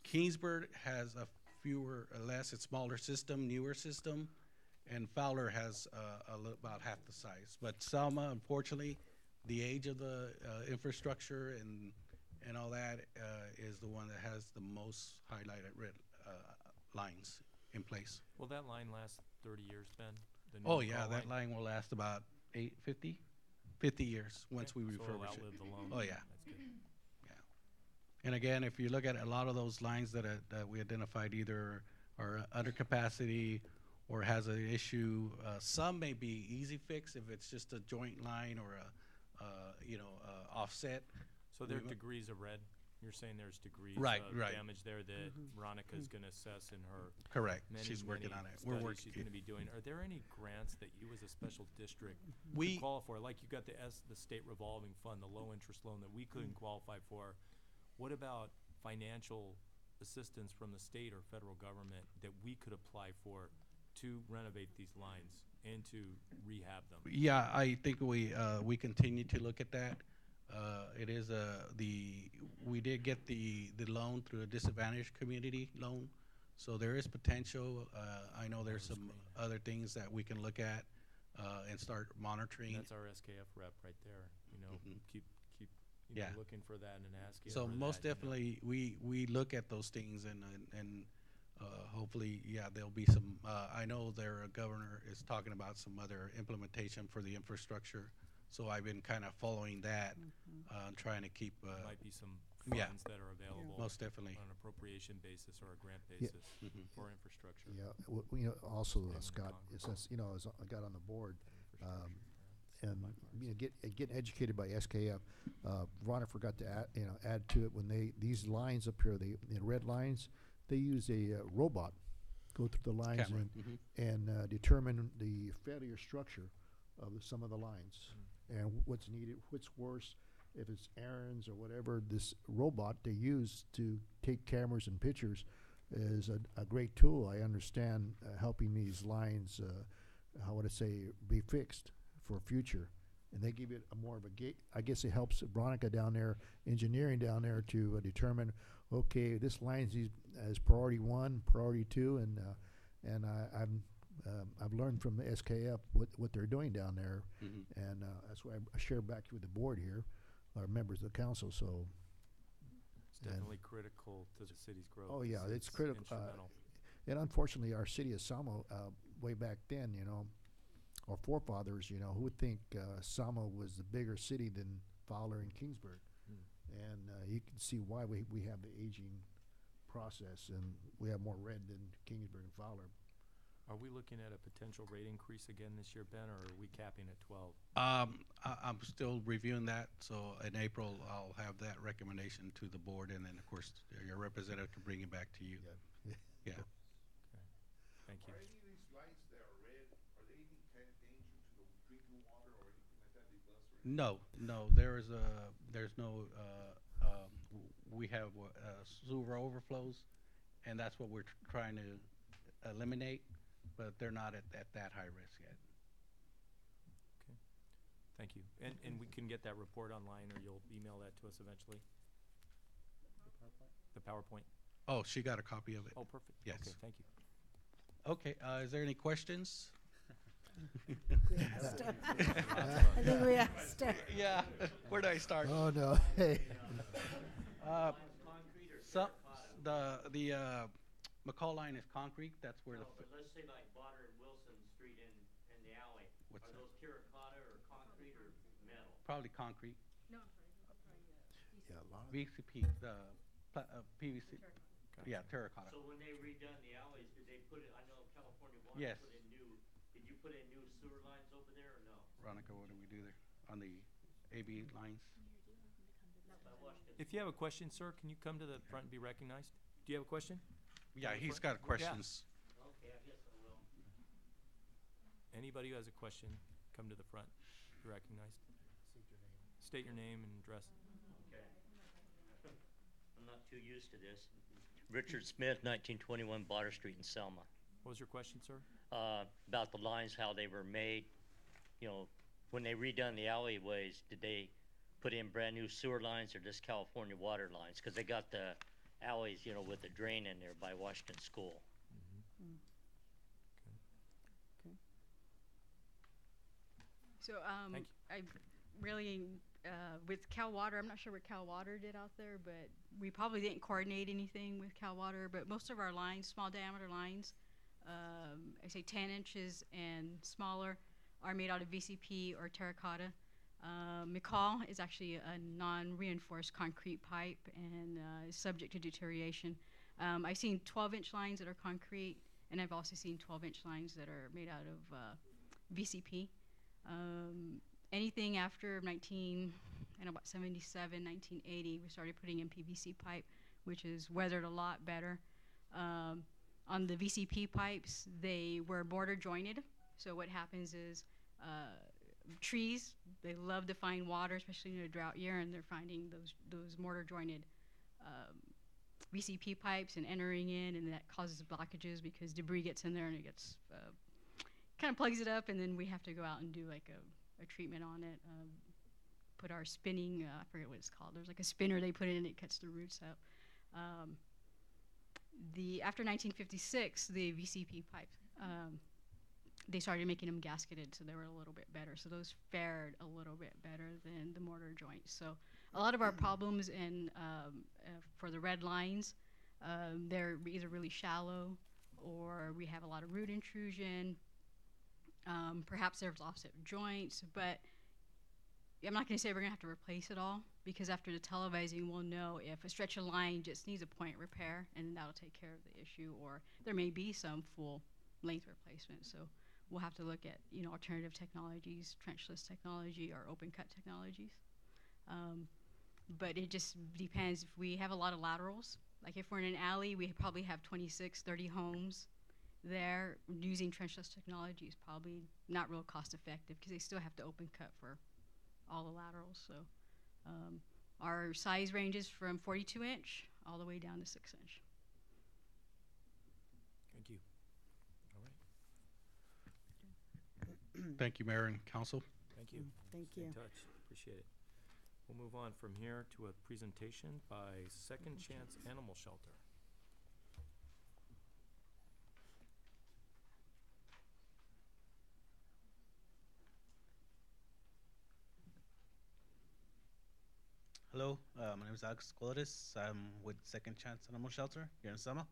Kingsburg has a less, it's smaller system, newer system, and Fowler has about half the size. But Selma, unfortunately, the age of the infrastructure and all that is the one that has the most highlighted red lines in place. Will that line last 30 years, Ben? The new Oh yeah, McCall that line will last about 50 years once we So it'll refurbish it. outlive the loan. Oh yeah. That's good. And again, if you look at a lot of those lines that we identified, either are under capacity or has an issue, some may be easy fix if it's just a joint line or a offset. So there are degrees of red. You're saying there's degrees Right, of right. damage there that Veronica's gonna assess in her Correct. many, She's working many on it. We're studies working. she's gonna be doing. Are there any grants that you as a special district We- could qualify for? Like you got the state revolving fund, the low interest loan that we couldn't qualify for. What about financial assistance from the state or federal government that we could apply for to renovate these lines and to rehab them? Yeah, I think we continue to look at that. It is we did get the loan through a disadvantaged community loan, so there is potential. I know there's some other things that we can look at and start monitoring. That's our SKF rep right there, you know, keep, you know, Yeah. looking for that and asking So for most that, you know. definitely, we look at those things and hopefully, yeah, there'll be some, I know their governor is talking about some other implementation for the infrastructure. So I've been kind of following that, trying to keep, Might be some yeah. funds that are available. most definitely. On an appropriation basis or a grant Yeah. basis for infrastructure. Yeah, you know, also, Stay with Scott, Congress. since, you know, as I got on the board, and, you know, getting educated by SKF, Ron, I forgot to add to it, when these lines up here, the red lines, they use a robot, go through the lines Camera. and determine the failure structure of some of the lines. And what's needed, what's worse, if it's errands or whatever, this robot they use to take cameras and pictures is a great tool. I understand helping these lines, how would I say, be fixed for future. And they give it a more of a gate. I guess it helps Veronica down there, engineering down there, to determine, okay, this line's as priority 1, priority 2, and I've learned from the SKF what they're doing down there, and that's why I share back with the board here, our members of the council. So It's definitely critical to the city's growth. oh yeah, it's critical. Instrumental. And unfortunately, our city of Selma, way back then, you know, our forefathers, you know, who would think Selma was the bigger city than Fowler and Kingsburg? And you can see why we have the aging process, and we have more red than Kingsburg and Fowler. Are we looking at a potential rate increase again this year, Ben, or are we capping at 12? I'm still reviewing that, so in April, I'll have that recommendation to the board, and then, of course, your representative can bring it back to you. Yeah. Thank you. Are any of these lines that are red, are they any kind of danger to the drinking water or anything like that they bust or anything? No, there's no, we have sewer overflows, and that's what we're trying to eliminate, but they're not at that high risk yet. Okay. Thank you. And we can get that report online, or you'll email that to us eventually? The PowerPoint? Oh, she got a copy of it? Oh, perfect. Yes. Okay, thank you. Okay, is there any questions? I think we asked her. Yeah, where do I start? Oh no, hey. So, the McCall line is concrete, that's where the. But let's say like Botter and Wilson Street in the alley. What's Are that? those terracotta or concrete or metal? Probably concrete. No, Yeah, a lot of VCP, PVC. Yeah, terracotta. So when they redone the alleys, did they put it, I know California Water Yes. put in new, did you put in new sewer lines over there or no? Veronica, what do we do there on the AB lines? By Washington. If you have a question, sir, can you come to the front and be recognized? Do you have a question? Yeah, he's got questions. Okay, I guess I will. Anybody who has a question, come to the front, be recognized. State your name and address. Okay. I'm not too used to this. Richard Smith, 1921 Botter Street in Selma. What was your question, sir? About the lines, how they were made. You know, when they redone the alleyways, did they put in brand new sewer lines or just California water lines? Because they got the alleys, you know, with the drain in there by Washington School. So Thank I really, with Cal Water, I'm not sure what Cal Water did out there, but we probably didn't coordinate anything with Cal Water. But most of our lines, small diameter lines, I say 10 inches and smaller, are made out of VCP or terracotta. McCall is actually a non-reinforced concrete pipe and is subject to deterioration. I've seen 12-inch lines that are concrete, and I've also seen 12-inch lines that are made out of VCP. Anything after 19, in about 77, 1980, we started putting in PVC pipe, which is weathered a lot better. On the VCP pipes, they were mortar jointed. So what happens is trees, they love to find water, especially in a drought year, and they're finding those mortar jointed VCP pipes and entering in, and that causes blockages because debris gets in there and it gets kind of plugs it up, and then we have to go out and do like a treatment on it. Put our spinning, I forget what it's called. There's like a spinner they put in and it cuts the roots up. After 1956, the VCP pipes, they started making them gasketed, so they were a little bit better. So those fared a little bit better than the mortar joints. So a lot of our problems for the red lines, they're either really shallow or we have a lot of root intrusion. Perhaps there's offset joints, but I'm not going to say we're going to have to replace it all, because after the televising, we'll know if a stretch of line just needs a point repair, and that'll take care of the issue, or there may be some full length replacement. So we'll have to look at alternative technologies, trenchless technology, or open cut technologies. But it just depends. If we have a lot of laterals, like if we're in an alley, we probably have 26, 30 homes there. Using trenchless technology is probably not real cost effective because they still have to open cut for all the laterals. So our size ranges from 42-inch all the way down to 6-inch. Thank you. All right. Thank you, Mayor and Council. Thank you. Thank Stay you. in touch. Appreciate it. We'll move on from here to a presentation by Second Chance Animal Shelter. Hello, my name is Alex Coloris. I'm with Second Chance Animal Shelter here in Selma.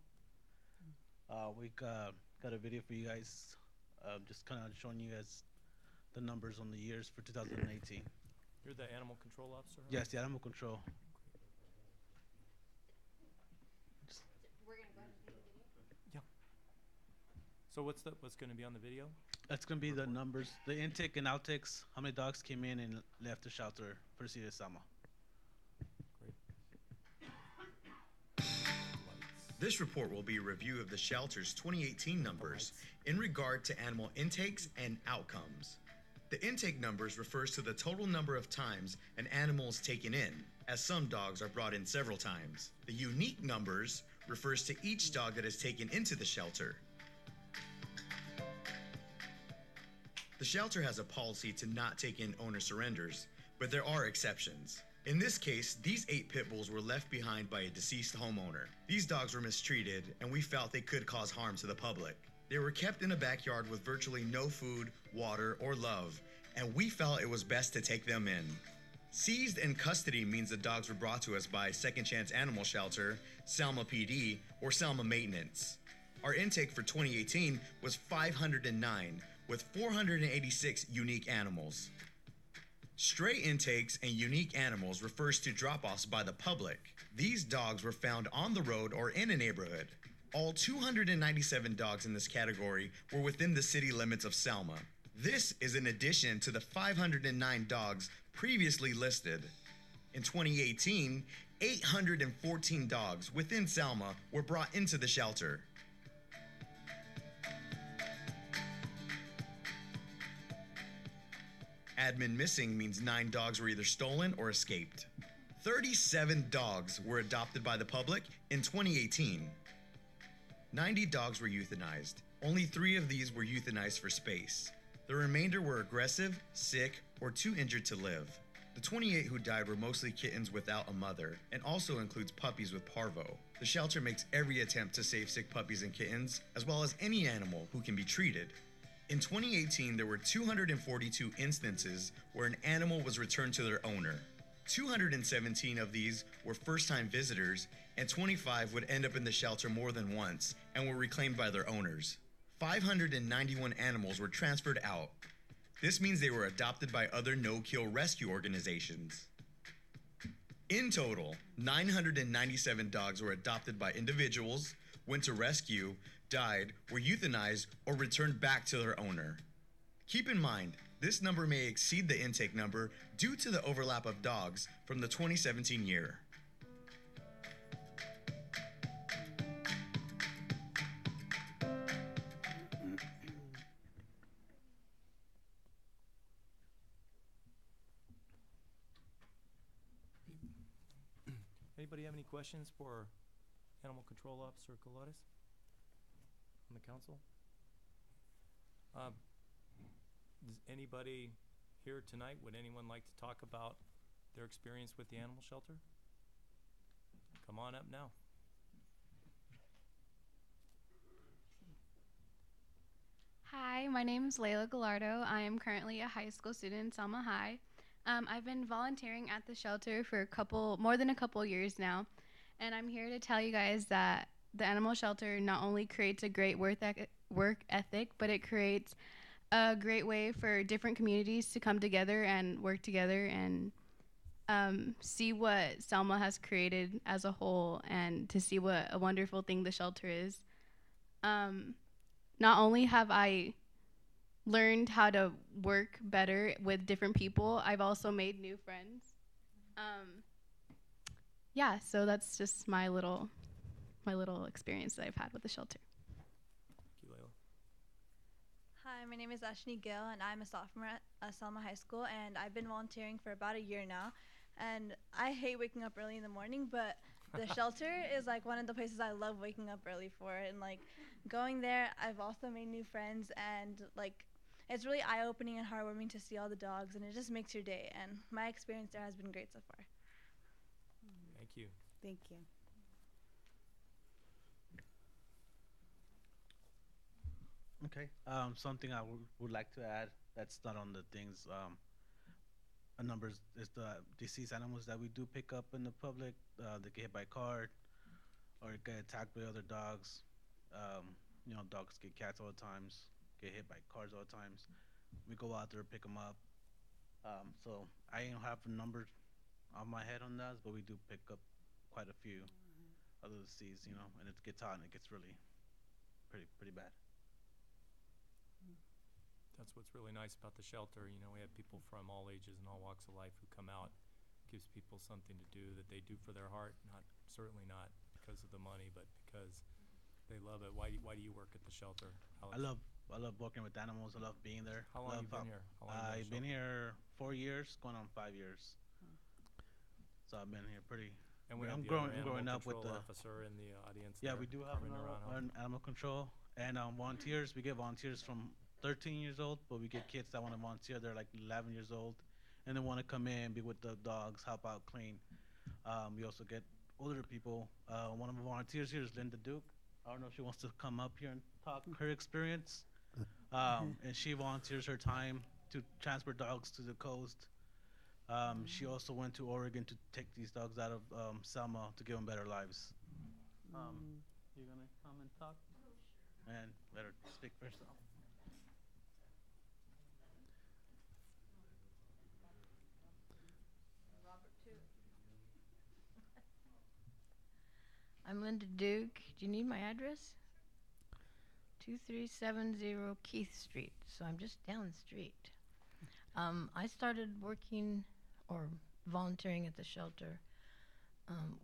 We got a video for you guys, just kind of showing you guys the numbers on the years for 2018. You're the animal control officer? Yes, the animal control. We're gonna go ahead and do the video. Yeah. So what's going to be on the video? That's going to be the numbers, the intake and outtakes, how many dogs came in and left the shelter for the City of Selma. This report will be a review of the shelter's 2018 numbers in regard to animal intakes and outcomes. The intake numbers refers to the total number of times an animal is taken in, as some dogs are brought in several times. The unique numbers refers to each dog that is taken into the shelter. The shelter has a policy to not take in owner surrenders, but there are exceptions. In this case, these 8 pit bulls were left behind by a deceased homeowner. These dogs were mistreated, and we felt they could cause harm to the public. They were kept in a backyard with virtually no food, water, or love, and we felt it was best to take them in. Seized in custody means the dogs were brought to us by Second Chance Animal Shelter, Selma PD, or Selma Maintenance. Our intake for 2018 was 509, with 486 unique animals. Stray intakes and unique animals refers to drop-offs by the public. These dogs were found on the road or in a neighborhood. All 297 dogs in this category were within the city limits of Selma. This is in addition to the 509 dogs previously listed. In 2018, 814 dogs within Selma were brought into the shelter. Admin missing means 9 dogs were either stolen or escaped. 37 dogs were adopted by the public in 2018. 90 dogs were euthanized. Only 3 of these were euthanized for space. The remainder were aggressive, sick, or too injured to live. The 28 who died were mostly kittens without a mother, and also includes puppies with parvo. The shelter makes every attempt to save sick puppies and kittens, as well as any animal who can be treated. In 2018, there were 242 instances where an animal was returned to their owner. 217 of these were first-time visitors, and 25 would end up in the shelter more than once and were reclaimed by their owners. 591 animals were transferred out. This means they were adopted by other no-kill rescue organizations. In total, 997 dogs were adopted by individuals, went to rescue, died, were euthanized, or returned back to their owner. Keep in mind, This number may exceed the intake number due to the overlap of dogs from the 2017 year. Anybody have any questions for Animal Control Officer Colotes on the council? Does anybody here tonight, would anyone like to talk about their experience with the animal shelter? Come on up now. Hi, my name is Layla Gallardo. I am currently a high school student in Selma High. I've been volunteering at the shelter for more than a couple years now, and I'm here to tell you guys that the animal shelter not only creates a great work ethic, but it creates a great way for different communities to come together and work together and see what Selma has created as a whole, and to see what a wonderful thing the shelter is. Not only have I learned how to work better with different people, I've also made new friends. Yeah, so that's just my little experience that I've had with the shelter. Thank you, Layla. Hi, my name is Ashni Gill, and I'm a sophomore at Selma High School, and I've been volunteering for about a year now. And I hate waking up early in the morning, but the shelter is like one of the places I love waking up early for. And like going there, I've also made new friends, and like it's really eye-opening and heartwarming to see all the dogs, and it just makes your day. And my experience there has been great so far. Thank you. Thank you. Okay. Something I would like to add that's not on the things. A numbers is the deceased animals that we do pick up in the public. They get hit by car or get attacked by other dogs. Dogs get cats all the times, get hit by cars all the times. We go out there, pick them up. So I don't have a number on my head on that, but we do pick up quite a few other deceased, and it gets hot and it gets really pretty bad. That's what's really nice about the shelter. We have people from all ages and all walks of life who come out. Gives people something to do that they do for their heart, certainly not because of the money, but because they love it. Why do you work at the shelter, Alex? I love working with animals. I love being there. How long have you been here? I've been here 4 years, going on 5 years. So I've been here pretty. And we I'm have growing up with the officer in the audience. Yeah, there, we do have an animal control and volunteers. We get volunteers from 13 years old, but we get kids that want to volunteer. They're like 11 years old, and they want to come in, be with the dogs, help out, clean. We also get older people. One of the volunteers here is Linda Duke. I don't know if she wants to come up here and talk her experience. And she volunteers her time to transport dogs to the coast. She also went to Oregon to take these dogs out of Selma to give them better lives. You gonna come and talk? And let her speak for herself. I'm Linda Duke. Do you need my address? 2370 Keith Street. So I'm just down the street. I started working or volunteering at the shelter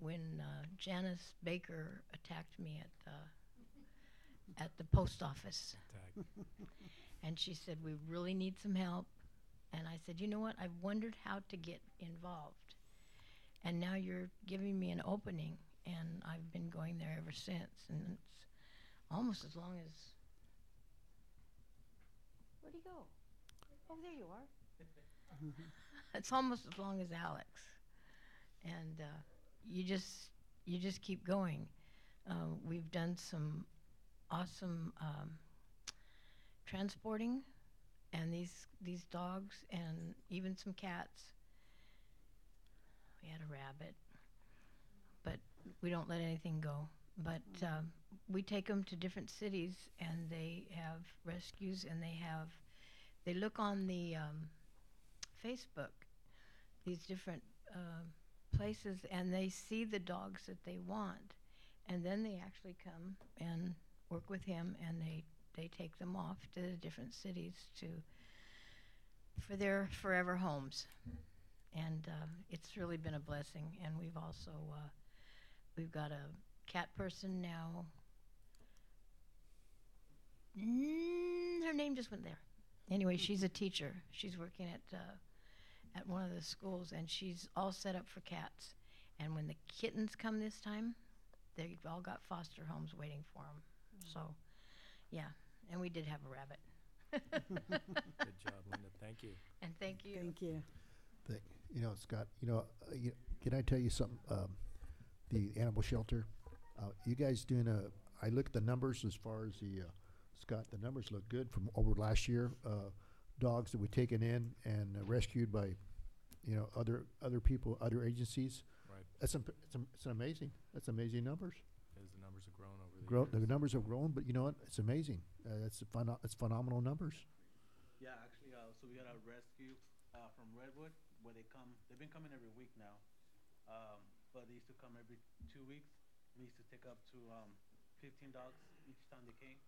when Janice Baker attacked me at the post office. And she said, "We really need some help." And I said, "You know what? I've wondered how to get involved. And now you're giving me an opening." And I've been going there ever since. And it's almost as long as... Where'd he go? Oh, there you are. It's almost as long as Alex. And you just keep going. We've done some awesome transporting, and these dogs, and even some cats. We had a rabbit, but we don't let anything go. But we take them to different cities, and they have rescues, and they look on the Facebook, these different places, and they see the dogs that they want, and then they actually come and work with him, and they take them off to the different cities for their forever homes. And it's really been a blessing. And we've also, we've got a cat person now. Her name just went there. Anyway, she's a teacher. She's working at one of the schools, and she's all set up for cats. And when the kittens come this time, they've all got foster homes waiting for them. So, yeah, and we did have a rabbit. Good job, Linda. Thank you. And thank you. Thank you. You know, Scott, can I tell you something? The animal shelter, you guys doing I look at the numbers as far as Scott, the numbers look good from over last year. Dogs that we've taken in and rescued by, other people, other agencies. Right. It's amazing. That's amazing numbers. As the numbers have grown over the years. The numbers have grown, but you know what? It's amazing. It's phenomenal numbers. Yeah, actually, so we got a rescue from Redwood where they've been coming every week now. But they used to come every 2 weeks. We used to take up to 15 dogs each time they came.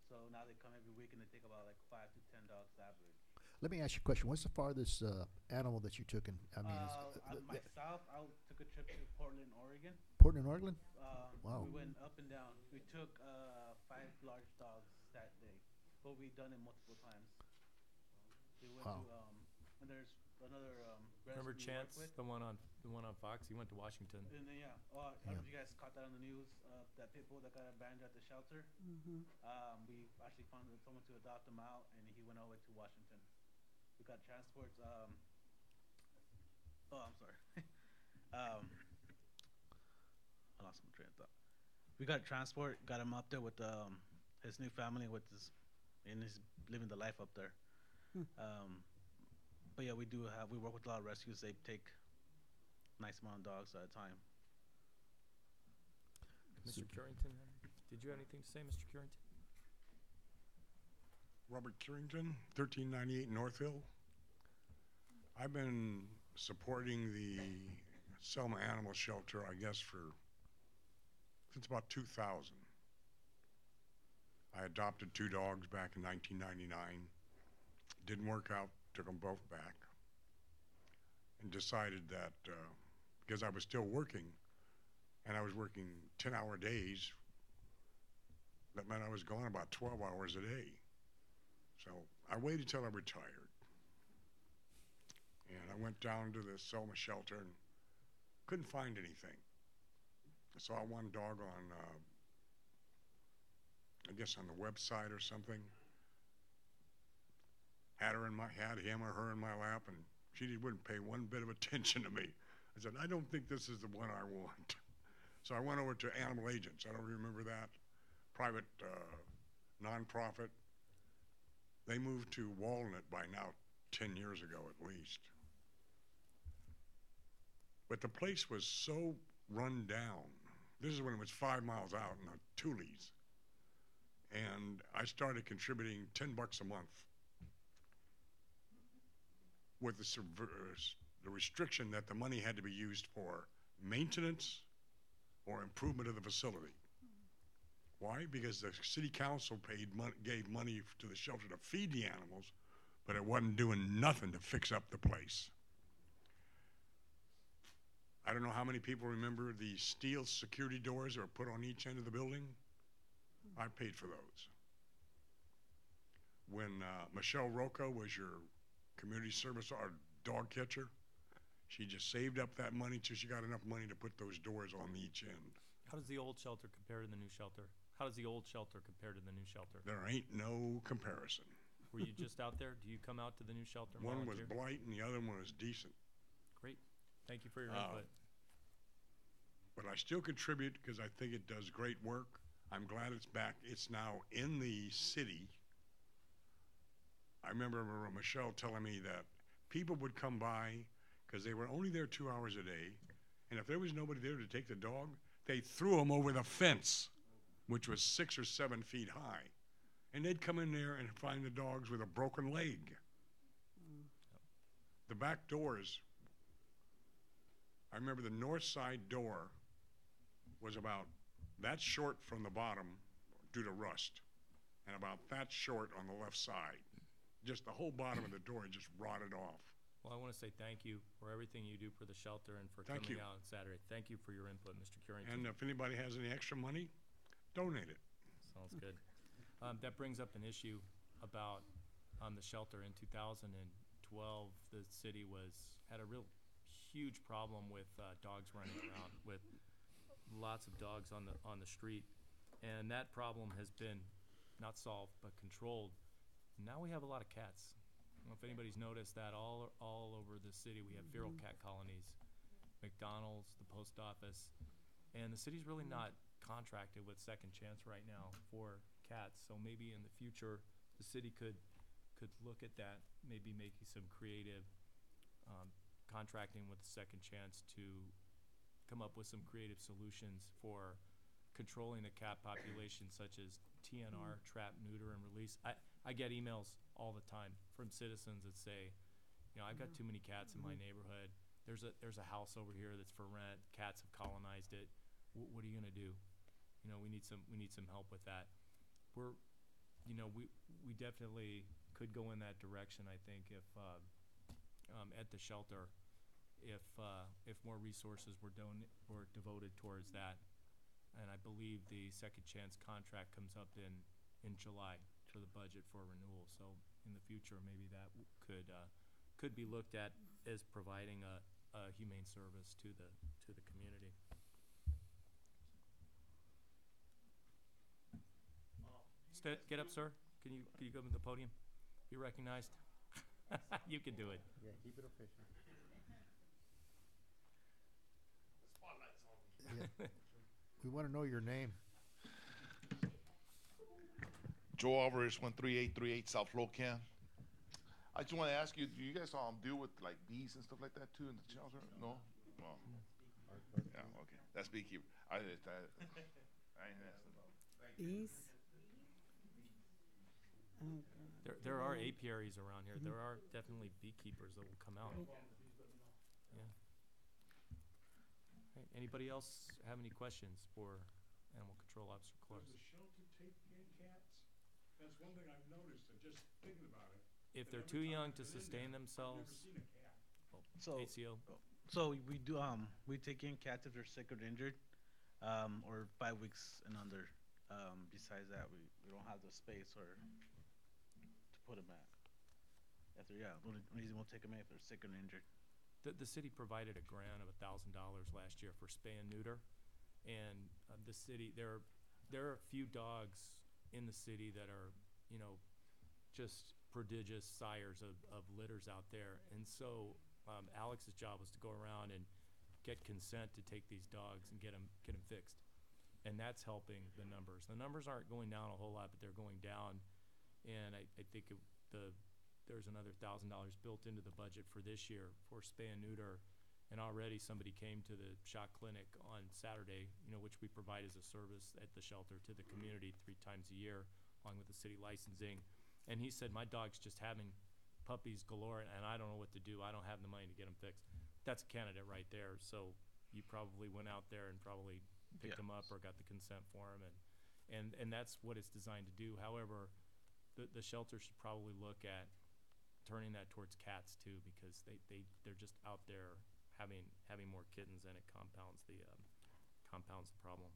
So now they come every week and they take about like 5 to 10 dogs average. Let me ask you a question. What's the farthest animal that you took in? Myself, I took a trip to Portland, Oregon. Portland, Oregon? Wow. We went up and down. We took 5 large dogs that day, but we've done it multiple times. We went Wow. to, and there's another Remember rescue we work Chance, with. the one on Fox? He went to Washington. And then, I don't know if you guys caught that on the news, that pit bull that got abandoned at the shelter. Mm-hmm. We actually found someone to adopt him out, and he went over to Washington. We got transports. I'm sorry. I lost my train of thought. We got transport, got him up there with his new family, he's living the life up there. But yeah, we work with a lot of rescues. They take a nice amount of dogs at a time. Mr. Currington, did you have anything to say, Mr. Currington? Robert Currington, 1398 North Hill. I've been supporting the Selma Animal Shelter, I guess, since about 2000. I adopted 2 dogs back in 1999. Didn't work out, took them both back, and decided that because I was still working, and I was working 10-hour days, that meant I was gone about 12 hours a day. So I waited till I retired. And I went down to the Selma shelter and couldn't find anything. I saw one dog on, I guess on the website or something. Had him or her in my lap, and she wouldn't pay one bit of attention to me. I said, I don't think this is the one I want. So I went over to Animal Agents. I don't remember that. Private nonprofit. They moved to Walnut by now 10 years ago at least. But the place was so run down. This is when it was 5 miles out in the Tules. And I started contributing $10 a month with the restriction that the money had to be used for maintenance or improvement of the facility. Why? Because the city council gave money to the shelter to feed the animals, but it wasn't doing nothing to fix up the place. I don't know how many people remember the steel security doors that were put on each end of the building. I paid for those. When Michelle Rocca was your community service or dog catcher, she just saved up that money till she got enough money to put those doors on each end. How does the old shelter compare to the new shelter? How does the old shelter compare to the new shelter? There ain't no comparison. Were you just out there? Do you come out to the new shelter and One was volunteer? blight and the other one was decent. Great. Thank you for your input. But I still contribute because I think it does great work. I'm glad it's back. It's now in the city. I remember Michelle telling me that people would come by because they were only there 2 hours a day, and if there was nobody there to take the dog, they threw them over the fence, which was 6 or 7 feet high. And they'd come in there and find the dogs with a broken leg. The back doors, I remember the north side door was about that short from the bottom due to rust, and about that short on the left side just the whole bottom of the door just rotted off. Well, I want to say thank you for everything you do for the shelter and for Thank coming you. out on Saturday. Thank you for your input, Mr. Currington. And if anybody has any extra money, donate it. Sounds good. That brings up an issue about the shelter. In 2012, the city had a real huge problem with dogs running around, with lots of dogs on the street, and that problem has been not solved but controlled. Now we have a lot of cats. I don't know if anybody's noticed that all over the city we have feral cat colonies, McDonald's, the post office, and the city's really not contracted with Second Chance right now for cats. So maybe in the future the city could look at that, maybe making some creative contracting with Second Chance to come up with some creative solutions for controlling the cat population, such as TNR, trap, neuter, and release. I get emails all the time from citizens that say, you know, I've got too many cats in my neighborhood. There's a house over here that's for rent. Cats have colonized it. What are you gonna do? You know, we need some help with that. We definitely could go in that direction. I think if at the shelter, if more resources were devoted towards that, and I believe the Second Chance contract comes up in July for the budget for renewal. So in the future, maybe that could be looked at as providing a humane service to the community. Get up, sir. Can you go to the podium? Be recognized. You can do it. Yeah, keep it official. Yeah. We want to know your name. Joe Alvarez, 13838 South Locan. I just want to ask you, do you guys deal with like bees and stuff like that too in the shelter? No? No. Yeah, okay. That's beekeeper. I ain't asking. Bees? Oh, God. There are apiaries around here. There are definitely beekeepers that will come out. Yeah. Right. Anybody else have any questions for Animal Control Officer Close? Does the shelter take in cats? That's one thing I've noticed, and just thinking about it. If they're every too time young I've to been in sustain there, themselves, I've never seen a cat. ACO. So we do we take in cats if they're sick or injured, or 5 weeks and under. Besides that, we don't have the space or to put them at. If they're we'll take them in if they're sick or injured. The city provided a grant of $1,000 last year for spay and neuter, and the city there are a few dogs in the city that are just prodigious sires of litters out there, and so Alex's job was to go around and get consent to take these dogs and get them fixed, and that's helping the numbers. The numbers aren't going down a whole lot, but they're going down, and I think there's another $1,000 built into the budget for this year for spay and neuter, and already somebody came to the shock clinic on Saturday, which we provide as a service at the shelter to the community 3 times a year, along with the city licensing, and he said, my dog's just having puppies galore, and I don't know what to do. I don't have the money to get them fixed. That's a candidate right there. So you probably went out there and probably picked them up or got the consent for them, and that's what it's designed to do. However, the shelter should probably look at turning that towards cats too, because they're just out there having more kittens, and it compounds the problem.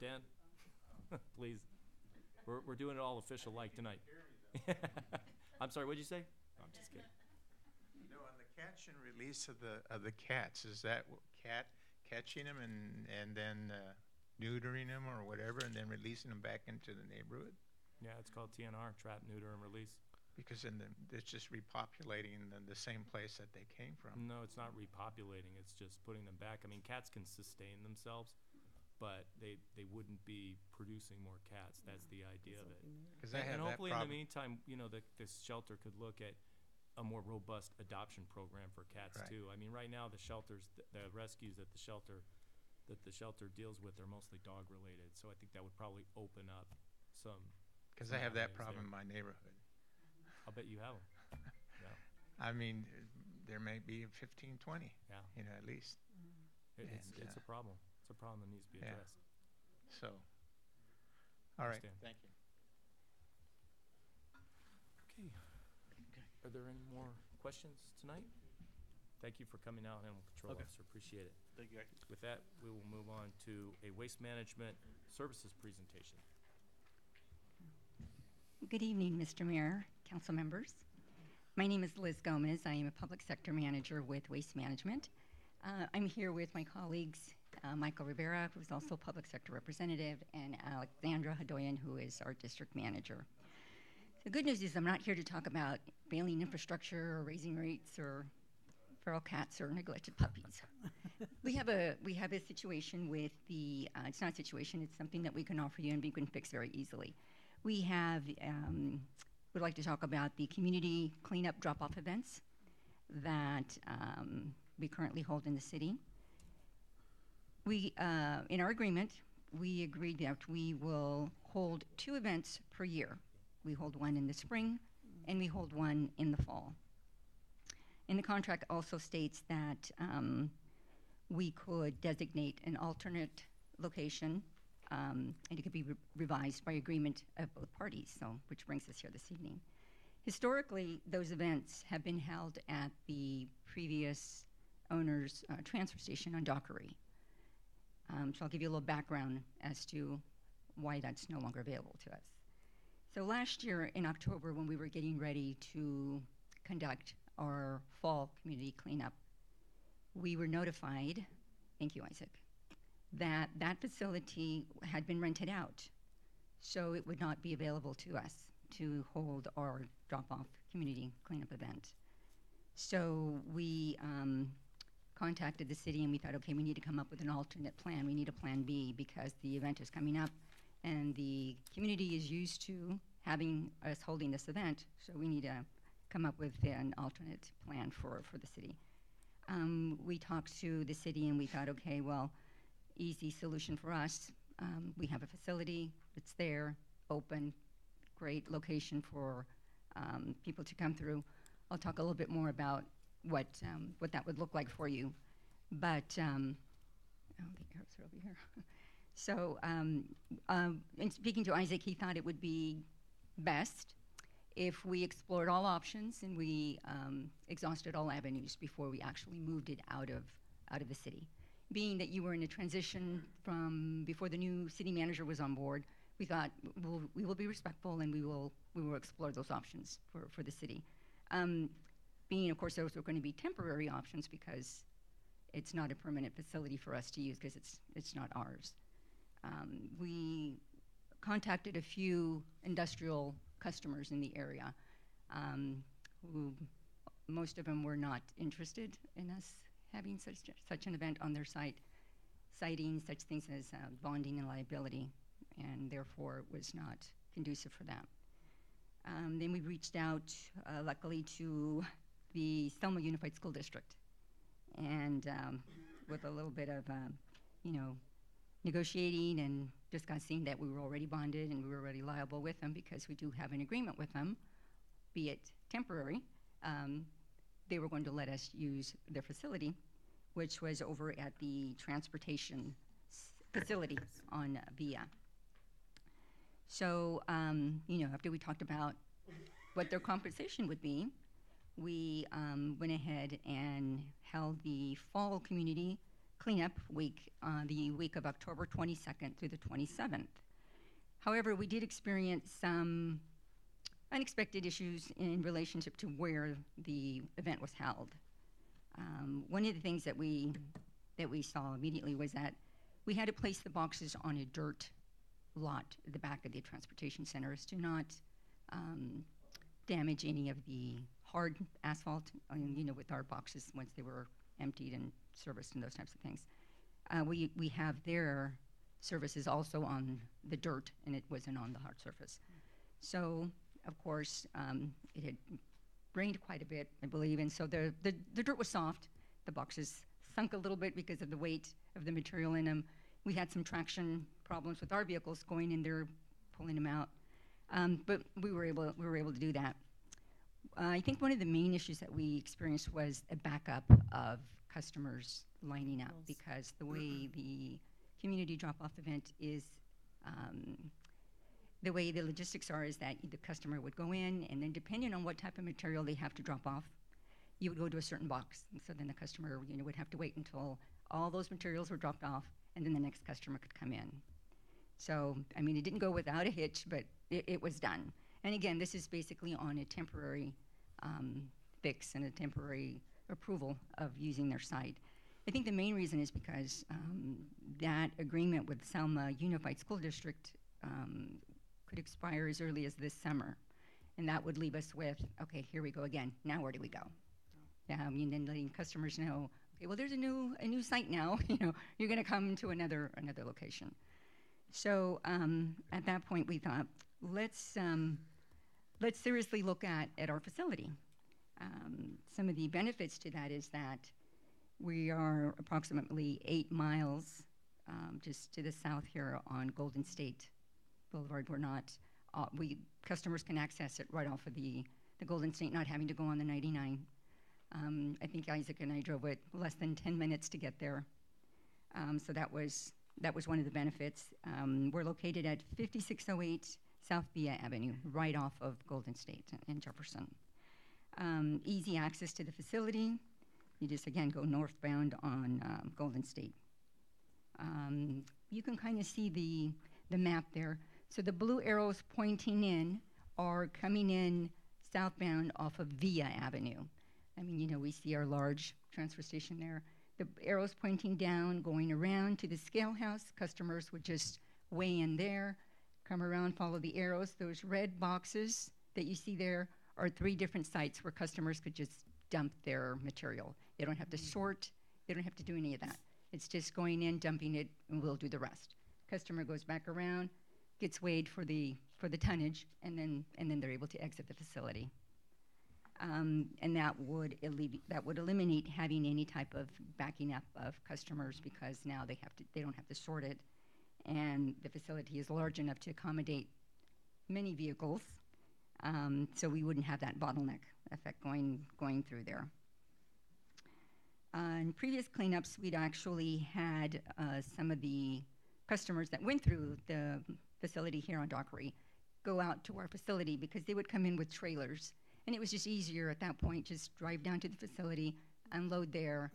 Dan, please. We're doing it all official like tonight. I'm sorry. What'd you say? No, I'm just kidding. No, on the catch and release of the cats, is that cat catching them and then neutering them or whatever, and then releasing them back into the neighborhood? Yeah, it's called TNR, trap, neuter, and release. Because it's just repopulating the same place that they came from. No, it's not repopulating. It's just putting them back. I mean, cats can sustain themselves, but they wouldn't be producing more cats. That's the idea of it. And hopefully in the meantime, this shelter could look at a more robust adoption program for cats too. I mean, right now the rescues at the shelter deals with are mostly dog related. So I think that would probably open up some. Because I have that problem in my neighborhood. I'll bet you have them. Yeah. I mean, there may be 15, 20. Yeah. At least. It's a problem. It's a problem that needs to be addressed. So, all right, Understand. thank you. Okay. Are there any more questions tonight? Thank you for coming out, Animal Control Okay. Officer. Appreciate it. Thank you. With that, we will move on to a waste management services presentation. Good evening, Mr. Mayor, council members. My name is Liz Gomez. I am a public sector manager with Waste Management. I'm here with my colleagues, Michael Rivera, who's also a public sector representative, and Alexandra Hadoyan, who is our district manager. The good news is I'm not here to talk about failing infrastructure or raising rates or feral cats or neglected puppies. we have a situation with the, it's not a situation, it's something that we can offer you and we can fix very easily. We have, would like to talk about the community cleanup drop-off events that we currently hold in the city. We, in our agreement, we agreed that we will hold 2 events per year. We hold one in the spring and we hold one in the fall. And the contract also states that we could designate an alternate location, and it could be revised by agreement of both parties, so, which brings us here this evening. Historically, those events have been held at the previous owner's transfer station on Dockery. So I'll give you a little background as to why that's no longer available to us. So last year in October, when we were getting ready to conduct our fall community cleanup, we were notified, thank you, Isaac, that that facility had been rented out. So it would not be available to us to hold our drop-off community cleanup event. So we contacted the city and we thought, okay, we need to come up with an alternate plan. We need a plan B because the event is coming up and the community is used to having us holding this event, so we need to come up with an alternate plan for the city. We talked to the city and we thought, okay, well, easy solution for us. We have a facility, it's there, open, great location for people to come through. I'll talk a little bit more about what that would look like for you. But, oh, the arrows are over here. So, in speaking to Isaac, he thought it would be best if we explored all options and we exhausted all avenues before we actually moved it out of the city. Being that you were in a transition from before the new city manager was on board, we thought we will be respectful and we will explore those options for the city. Being, of course, those were going to be temporary options because it's not a permanent facility for us to use because it's not ours. We contacted a few industrial customers in the area who most of them were not interested in us having such an event on their site, citing such things as bonding and liability, and therefore it was not conducive for that. Then we reached out, luckily, to the Selma Unified School District, and with a little bit of, negotiating and discussing that we were already bonded and we were already liable with them because we do have an agreement with them, be it temporary. They were going to let us use their facility, which was over at the transportation facility on Via. So, after we talked about what their compensation would be, we went ahead and held the fall community cleanup week, the week of October 22nd through the 27th. However, we did experience some unexpected issues in relationship to where the event was held. One of the things that we saw immediately was that we had to place the boxes on a dirt lot at the back of the transportation center as to not damage any of the hard asphalt, with our boxes once they were emptied and serviced and those types of things. We have their services also on the dirt, and it wasn't on the hard surface. So, of course, it had rained quite a bit, I believe, and so the dirt was soft. The boxes sunk a little bit because of the weight of the material in them. We had some traction problems with our vehicles going in there, pulling them out, but we were able to do that. I think one of the main issues that we experienced was a backup of customers lining up because the way the community drop-off event is The way the logistics are is that the customer would go in, and then depending on what type of material they have to drop off, you would go to a certain box. And so then the customer, would have to wait until all those materials were dropped off, and then the next customer could come in. So, I mean, it didn't go without a hitch, but it was done. And again, this is basically on a temporary fix and a temporary approval of using their site. I think the main reason is because that agreement with Selma Unified School District could expire as early as this summer. And that would leave us with, okay, here we go again. Now where do we go? Then letting customers know, okay, well, there's a new site now. You're going to come to another location. So at that point, we thought, let's seriously look at our facility. Some of the benefits to that is that we are approximately 8 miles just to the south here on Golden State Boulevard. We're not, customers can access it right off of the Golden State, not having to go on the 99. I think Isaac and I drove it less than 10 minutes to get there. So that was one of the benefits. We're located at 5608 South Villa Avenue, right off of Golden State in Jefferson. Easy access to the facility. You just, again, go northbound on Golden State. You can kind of see the map there. So the blue arrows pointing in are coming in southbound off of Villa Avenue. I mean, we see our large transfer station there. The arrows pointing down, going around to the scale house. Customers would just weigh in there, come around, follow the arrows. Those red boxes that you see there are 3 different sites where customers could just dump their material. They don't have to sort. They don't have to do any of that. It's just going in, dumping it, and we'll do the rest. Customer goes back around, gets weighed for the tonnage, and then they're able to exit the facility. And that would eliminate having any type of backing up of customers, because now they don't have to sort it, and the facility is large enough to accommodate many vehicles, so we wouldn't have that bottleneck effect going through there. In previous cleanups, we'd actually had some of the customers that went through the facility here on Dockery go out to our facility, because they would come in with trailers. And it was just easier at that point, just drive down to the facility, unload there.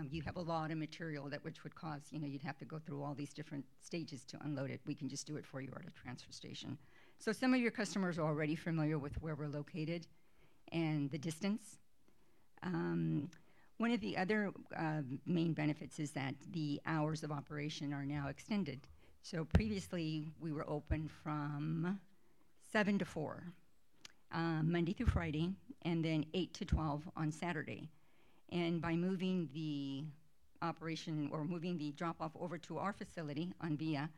You have a lot of material which would cause, you'd have to go through all these different stages to unload it. We can just do it for you at a transfer station. So some of your customers are already familiar with where we're located and the distance. One of the other main benefits is that the hours of operation are now extended. So previously, we were open from 7 to 4. Monday through Friday, and then 8 to 12 on Saturday. And by moving the operation or moving the drop-off over to our facility on Villa,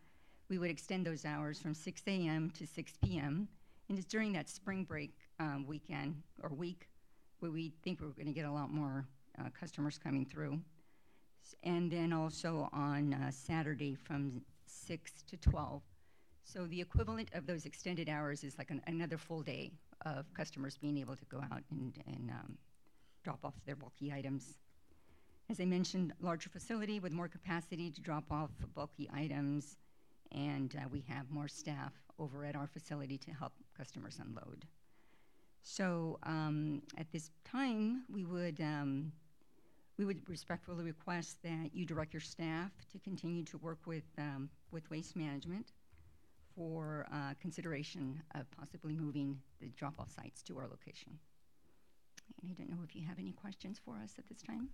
we would extend those hours from 6 a.m. to 6 p.m. And it's during that spring break weekend or week where we think we're going to get a lot more customers coming through. And then also on Saturday from 6 to 12. So the equivalent of those extended hours is like another full day of customers being able to go out and drop off their bulky items. As I mentioned, larger facility with more capacity to drop off bulky items, and we have more staff over at our facility to help customers unload. So at this time, we would respectfully request that you direct your staff to continue to work with Waste Management for consideration of possibly moving the drop-off sites to our location. And I don't know if you have any questions for us at this time.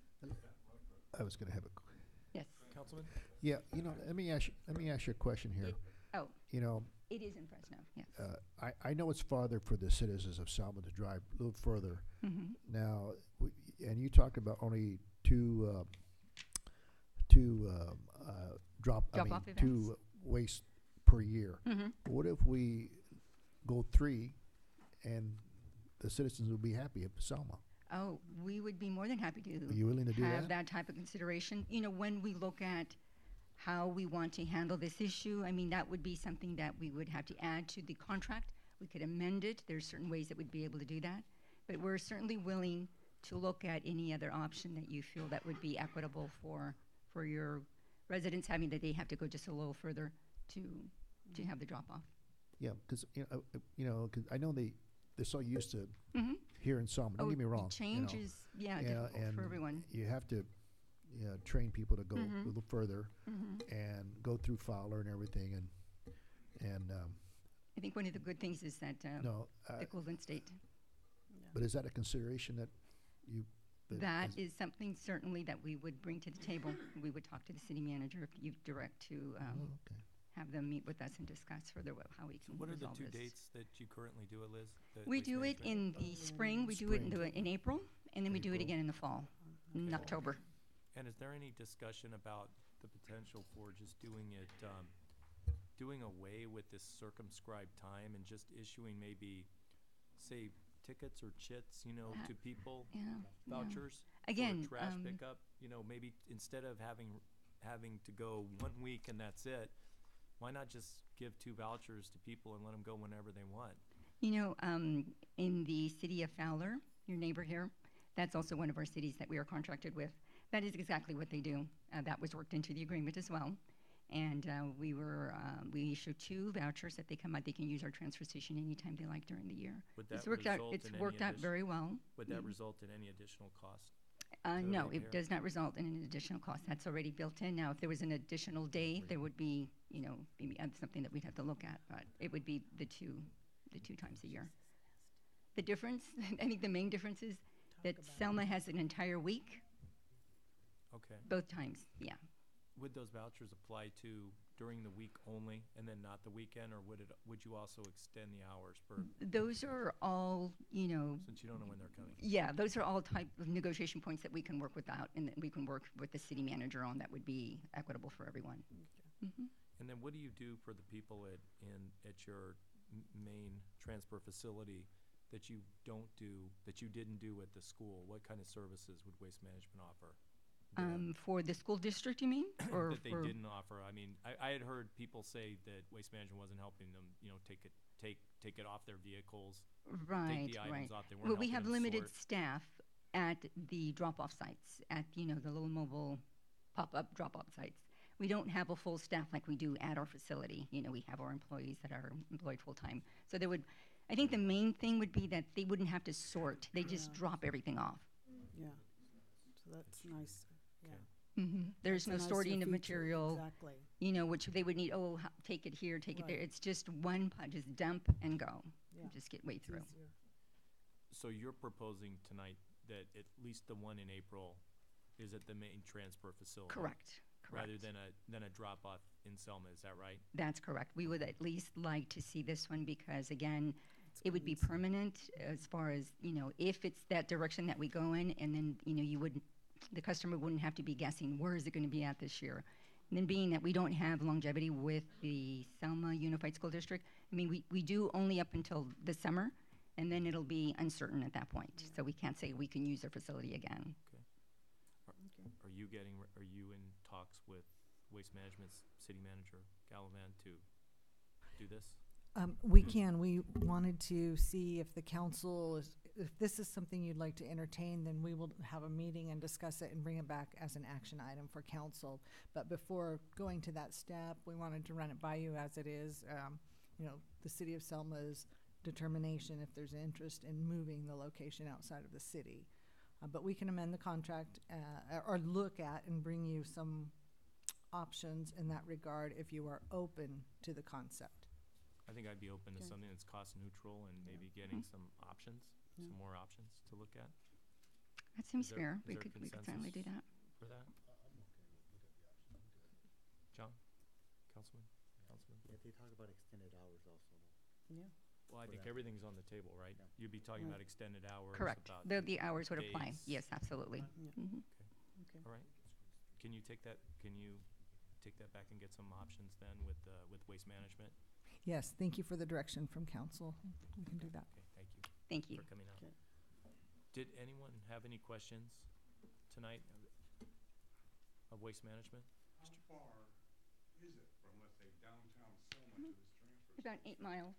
I was going to have Yes. Councilman? Yeah, let me ask you a question here. It is in Fresno, yes. I know it's farther for the citizens of Selma to drive a little further. Now, and you talked about only two waste per year. What if we go 3 and the citizens will be happy of Selma? Oh, we would be more than happy to Are you willing to do have that? that type of consideration. When we look at how we want to handle this issue, I mean, that would be something that we would have to add to the contract. We could amend it. There's certain ways that we'd be able to do that. But we're certainly willing to look at any other option that you feel that would be equitable for your residents, having that they have to go just a little further to to have the drop off. Yeah, because you know, 'cause I know they're so used to Mhm. here in Selma. Don't Oh, get me the wrong. change you know. is, yeah, Yeah, difficult for and everyone. You have to train people to go Mhm. a little further Mhm. and go through Fowler and everything, and I think one of the good things is that no, the Golden State. but is that a consideration that you? That is something certainly that we would bring to the table. We would talk to the city manager if you direct to have them meet with us and discuss further how we can What are the resolve two this. dates that you currently do it, Liz? The We waste do it management? in the spring, we do it in April, and then we do it April. again in the fall, in October. And is there any discussion about the potential for just doing it, doing away with this circumscribed time and just issuing maybe, say, tickets or chits, you know, to people? Vouchers? Again, for trash pickup, you know, maybe instead of having to go 1 week and that's it, why not just give 2 vouchers to people and let them go whenever they want? You know, in the city of Fowler, your neighbor here, that's also one of our cities that we are contracted with. That is exactly what they do. That was worked into the agreement as well. And we issue 2 vouchers that they come out. They can use our transfer station anytime they like during the year. Would that It's worked out. result It's in any worked out very well. Would that result in any additional cost? No, it does not result in an additional cost. That's already built in. Now, if there was an additional day, there would be, you know, maybe something that we'd have to look at. But it would be the two times a year. The difference, I think the main difference is that Selma has an entire week. Okay. Both times, yeah. Would those vouchers apply to during the week only and then not the weekend, or would you also extend the hours for? Those are all, you know. Since you don't know when they're coming. Yeah, those are all type of negotiation points that we can work without, and that we can work with the city manager on that would be equitable for everyone. Mhm. And then what do you do for the people at your main transfer facility that you didn't do at the school? What kind of services would Waste Management offer? For the school district, you mean? Or that they didn't offer. I mean, I had heard people say that Waste Management wasn't helping them, you know, take it off their vehicles, Right, take the right. items off. They weren't Well, we helping have them limited sort. staff at the drop-off sites, at, you know, the little mobile pop-up drop-off sites. We don't have a full staff like we do at our facility. You know, we have our employees that are employed full-time. So there would, I think the main thing would be that they wouldn't have to sort. They just drop everything off. Yeah, so that's nice, yeah. There's That's a no nicer sorting of feature, material. exactly. You know, which they would need, take it here, take it there. Right. It's just one pot, just dump and go. Yeah. Just get way through. Easier. So you're proposing tonight that at least the one in April is at the main transfer facility? Correct, Rather correct. than a drop-off in Selma, is that right? That's correct. We would at least like to see this one because, again, it would be permanent as far as, you know, if it's that direction that we go in, and then, you know, the customer wouldn't have to be guessing, where is it going to be at this year? And then being that we don't have longevity with the Selma Unified School District, I mean, we do only up until the summer, and then it'll be uncertain at that point. So we can't say we can use their facility again. Are you in talks with Waste Management's city manager, Gallivan, to do this? We can. We wanted to see if the council if this is something you'd like to entertain, then we will have a meeting and discuss it and bring it back as an action item for council. But before going to that step, we wanted to run it by you as it is, you know, the city of Selma's determination if there's interest in moving the location outside of the city. But we can amend the contract or look at and bring you some options in that regard if you are open to the concept. I think I'd be open to something that's cost neutral and maybe getting some options, some more options to look at. That seems Is there- fair. is We there could certainly do that. consensus For that? John? Councilman? Yeah, they talk about extended hours also. Yeah. Well, I For think that. everything's on the table, right? You'd be talking Right. about extended hours. Correct. About The hours would apply. days. Yes, absolutely. Mhm. Okay. All right. Can you take that back and get some options then with Waste Management? Yes, thank you for the direction from council. We can do that. Okay, thank you. Thank you. For coming out. Did anyone have any questions tonight of Waste Management? How far is it from, let's say, downtown Selma to this transfer? About 8 miles.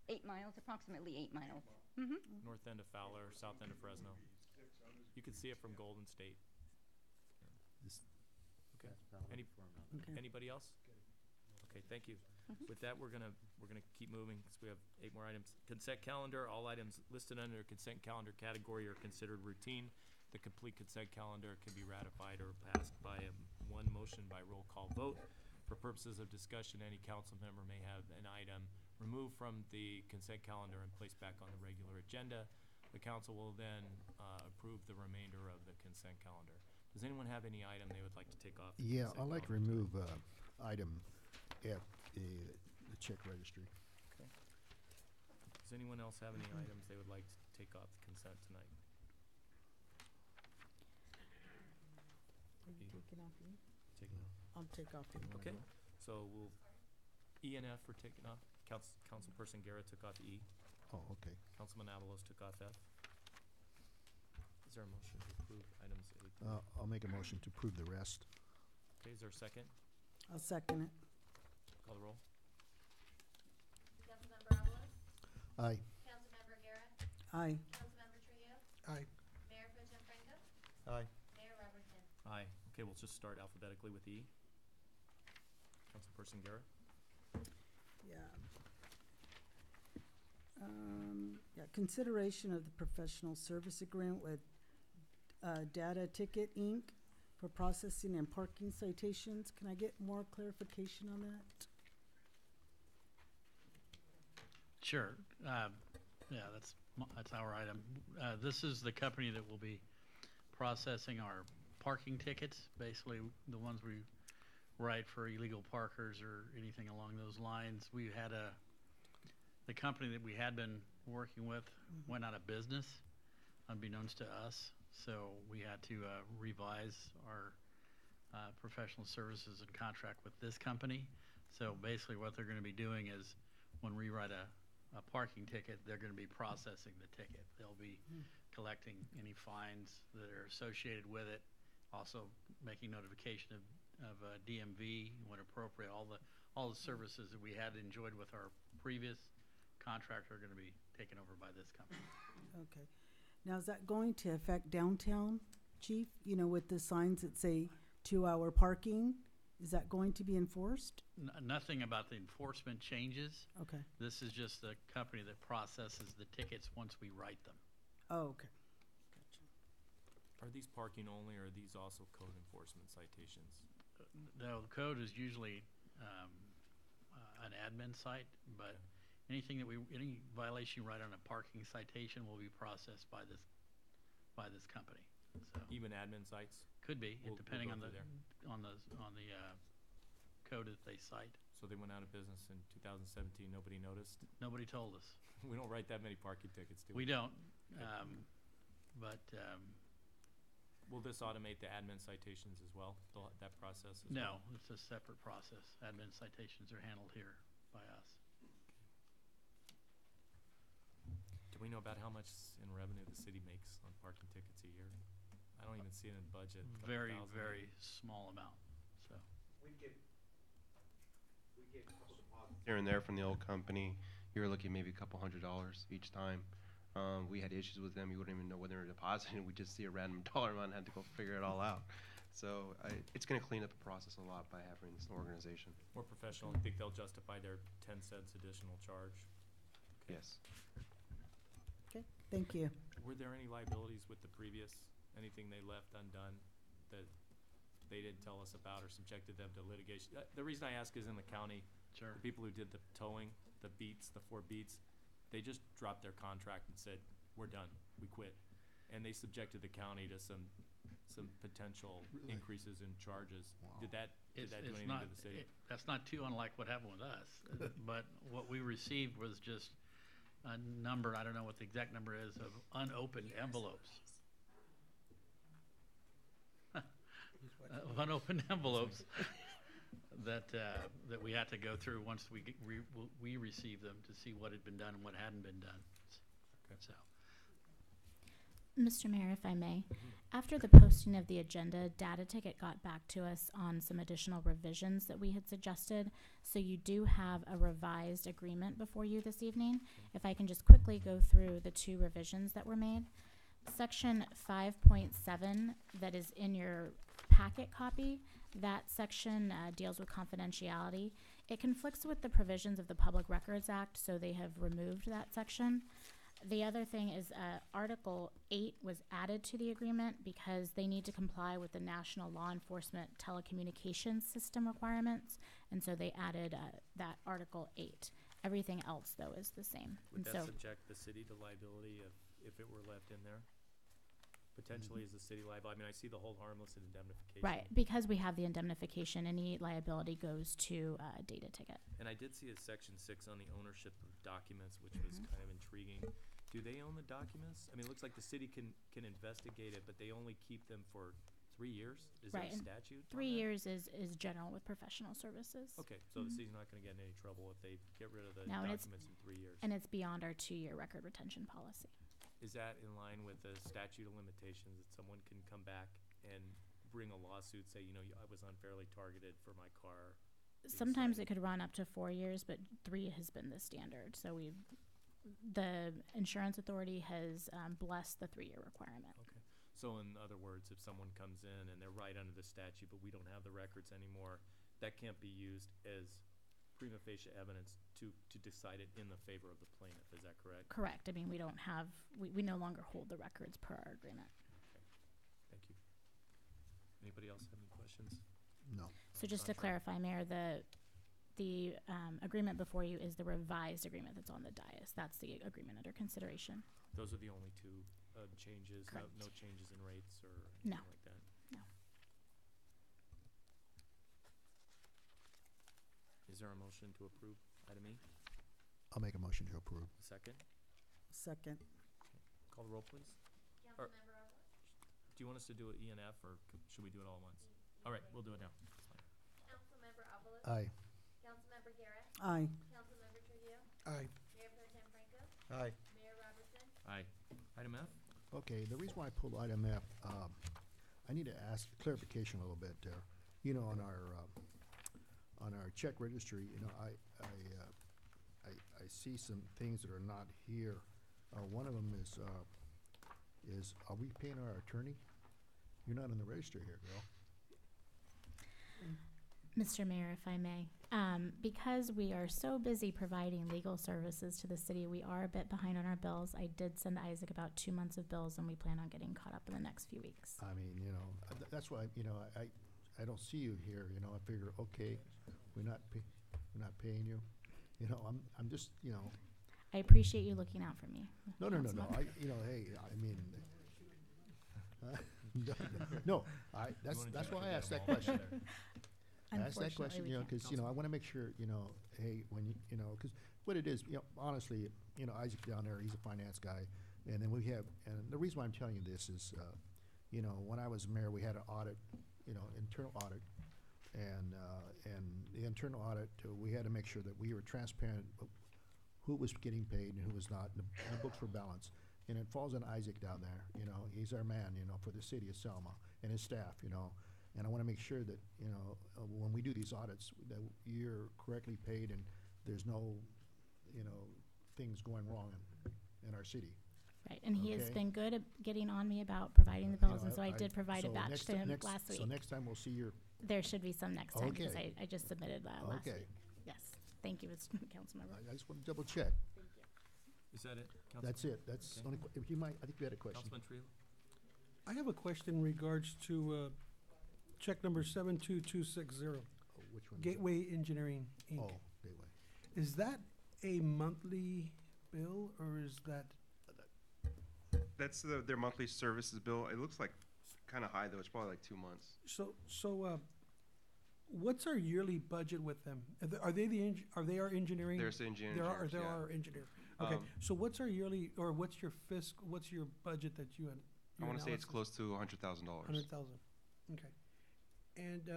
8 miles, approximately 8 miles. Mm-hmm. North end of Fowler, south end of Fresno. You can see it from Golden State. Okay. That's valid Any, for another. Okay. Anybody else? Okay, thank you. With that, we're gonna keep moving, because we have 8 more items. Consent calendar, all items listed under consent calendar category are considered routine. The complete consent calendar can be ratified or passed by one motion by roll call vote. For purposes of discussion, any council member may have an item removed from the consent calendar and placed back on the regular agenda. The council will then approve the remainder of the consent calendar. Does anyone have any item they would like to take off? the Yeah, consent I'd like to calendar? remove item F, the check registry. Okay. Does anyone else have any items they would like to take off the consent tonight? Are you taking off E? Taking off. I'll take off E. Okay, so we'll, E and F were taken off. Councilperson Garrett took off E. Oh, okay. Councilman Avalos took off F. Is there a motion to approve items A through? I'll make a motion to approve the rest. Okay, is there a second? I'll second it. Call the roll. Councilmember Avalos? Aye. Councilmember Garrett? Aye. Councilmember Trillo? Aye. Mayor Pro Tem Franco? Aye. Mayor Robertson? Aye. Okay, we'll just start alphabetically with E. Councilperson Garrett? Yeah. Yeah, consideration of the professional service agreement with Data Ticket Inc. for processing and parking citations. Can I get more clarification on that? Sure. Yeah, that's our item. This is the company that will be processing our parking tickets, basically the ones we write for illegal parkers or anything along those lines. We had the company that we had been working with went out of business, unbeknownst to us. So we had to revise our professional services and contract with this company. So basically what they're going to be doing is when we write a parking ticket, they're going to be processing the ticket. They'll be collecting any fines that are associated with it, also making notification of DMV when appropriate. All the services that we had enjoyed with our previous contract are going to be taken over by this company. Okay. Now, is that going to affect downtown, Chief? You know, with the signs that say 2-hour parking? Is that going to be enforced? Nothing about the enforcement changes. Okay. This is just the company that processes the tickets once we write them. Oh, okay. Are these parking only, or are these also code enforcement citations? No, the code is usually an admin site, but anything that any violation you write on a parking citation will be processed by this company. So Even admin sites? could be, We'll depending go on the through there. code that they cite. So they went out of business in 2017, nobody noticed? Nobody told us. We don't write that many parking tickets, do We we? don't, but Will this automate the admin citations as well, that process as no, well? it's a separate process. Admin citations are handled here by us. Do we know about how much in revenue the city makes on parking tickets a year? I don't even see it in the budget. a couple Very, thousand very maybe. small amount, so. We get a couple deposits here and there from the old company. You were looking maybe a couple $100 each time. We had issues with them. You wouldn't even know when they were depositing. We just see a random dollar amount and had to go figure it all out. So it's going to clean up the process a lot by having this organization. More professional, I think they'll justify their 10 cents additional charge. Okay. Yes. Okay, thank you. Were there any liabilities with the previous, anything they left undone that they didn't tell us about or subjected them to litigation? The reason I ask is in the county, Sure. the people who did the towing, the 4 beats, they just dropped their contract and said, we're done, we quit. And they subjected the county to some potential increases in charges. Did that do anything to the city? That's not too unlike what happened with us. But what we received was just a number, I don't know what the exact number is, of unopened envelopes. Of unopened envelopes that we had to go through once we received them to see what had been done and what hadn't been done. So. Mr. Mayor, if I may, after the posting of the agenda, Data Ticket got back to us on some additional revisions that we had suggested. So you do have a revised agreement before you this evening. If I can just quickly go through the 2 revisions that were made. Section 5.7 that is in your packet copy, that section deals with confidentiality. It conflicts with the provisions of the Public Records Act, so they have removed that section. The other thing is Article 8 was added to the agreement because they need to comply with the National Law Enforcement Telecommunications System requirements, and so they added that Article 8. Everything else, though, is the same. Would And that so subject the city to liability if it were left in there? Potentially is the city liable? I mean, I see the hold harmless and indemnification. right, because we have the indemnification, any liability goes to data ticket. And I did see a section 6 on the ownership of documents, which was kind of intriguing. Do they own the documents? I mean, it looks like the city can investigate it, but they only keep them for 3 years? Is Right, there a and statute? on 3 that? years is general with professional services. Okay, so the Mhm. city's not gonna get in any trouble if they get rid of the No, and it's- documents in 3 years? And it's beyond our 2-year record retention policy. Is that in line with the statute of limitations, that someone can come back and bring a lawsuit, say, I was unfairly targeted for my car? being Sometimes it cited? could run up to 4 years, but 3 has been the standard. So the insurance authority has blessed the 3-year requirement. Okay. So in other words, if someone comes in and they're right under the statute, but we don't have the records anymore, that can't be used as prima facie evidence to decide it in the favor of the plaintiff, is that correct? Correct. I mean, we don't have, we no longer hold the records per our agreement. Thank you. Anybody else have any questions? No. So just to clarify, Mayor, the agreement before you is the revised agreement that's on the dais. That's the agreement under consideration. Those are the only two changes, Correct. no changes in rates or anything No. like that? No. Is there a motion to approve item E? I'll make a motion to approve. Second? Second. Call the roll, please. Or- Do you want us to do it E and F, or should we do it all at once? All right, we'll do it now. Councilmember Avalos. Aye. Councilmember Garrett. Aye. Councilmember Trujillo. Aye. Mayor Pro Tem Franco. Aye. Mayor Robertson. Aye. Item F? Okay, the reason why I pulled item F, I need to ask clarification a little bit there. On our check registry, I see some things that are not here. One of them is, are we paying our attorney? You're not in the register here, girl. Mr. Mayor, if I may, because we are so busy providing legal services to the city, we are a bit behind on our bills. I did send Isaac about 2 months of bills, and we plan on getting caught up in the next few weeks. I mean, that's why, I don't see you here, I figure, okay, we're not paying you. I'm just, I appreciate you looking out for me. no, Councilmember. hey, I mean, no, that's why I asked that question. I asked that question, Unfortunately, we can't. because, I want to make sure, hey, when because what it is, honestly, Isaac down there, he's a finance guy, and then and the reason why I'm telling you this is, when I was mayor, we had an audit, internal audit, and the internal audit, we had to make sure that we were transparent, who was getting paid and who was not, and the books were balanced. And it falls on Isaac down there, he's our man, for the city of Selma and his staff, and I want to make sure that, when we do these audits, that you're correctly paid and there's no, things going wrong in our city. Right, and he has Okay. been good at getting on me about providing the bills, and so I did provide a so batch next to ti- him next- last week. So next time we'll see your, There should be some next time, because Okay. I just submitted that last Okay. week. Yes, thank you, Mr. Councilmember. I just want to double check. Is that it? That's Councilman? it, that's, Okay. only if you might, I think you had a question. Councilman Trillo? I have a question in regards to check number 72260, Oh, which one? is that? Gateway Engineering, Inc. Oh, Gateway. Is that a monthly bill, or is that, That's their monthly services bill. It looks like kind of high though. It's probably like 2 months. what's our yearly budget with them? Are they our engineering? There's the engineering. They're engineers, yeah. our engineer. Okay, so what's our yearly, or what's your budget that you had? I want to say it's close to $100,000. 100,000, okay. And,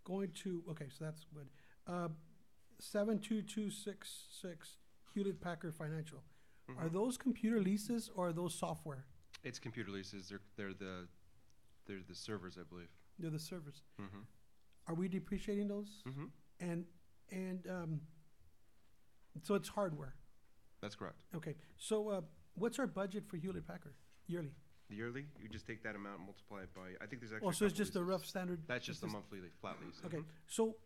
okay, so that's good. 72266 Hewlett Packard Financial. Are those computer leases or are those software? It's computer leases. They're the servers, I believe. They're the servers. Mm-hmm. Are we depreciating those? Mm-hmm. And so it's hardware. That's correct. Okay, so what's our budget for Hewlett Packard yearly? Yearly, you just take that amount and multiply it by. I think there's actually. Oh, so it's a couple just a leases. rough standard? That's just a monthly flat lease. Okay, Mhm. so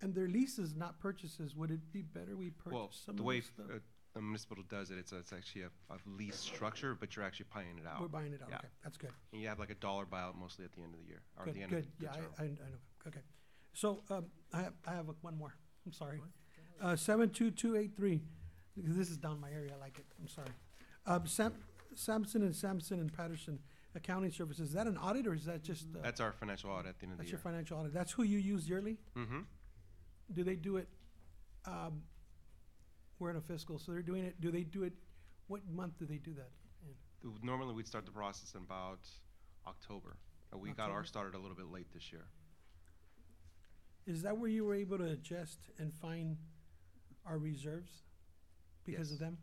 And their leases, not purchases. Would it be better we Well, purchase some the of way this stuff? the municipal does it, it's actually a lease structure, but you're actually paying it out. We're buying it out. Yeah. Okay, that's good. And you have like a dollar buyout mostly at the end of the year, or Good, the end good. of the Yeah, term. I know. Okay. So, I have one more. I'm sorry. 72283. This is down my area. I like it. I'm sorry. Sampson and Patterson Accounting Services. Is that an audit or is that just? That's our financial audit at the end of the That's year. your financial audit. That's who you use yearly? Mm-hmm. Do they do it, we're in a fiscal, so they're doing it, do they do it, what month do they do that in? Normally, we'd start the process in about October. We got October? ours started a little bit late this year. Is that where you were able to adjust and find our reserves because of them?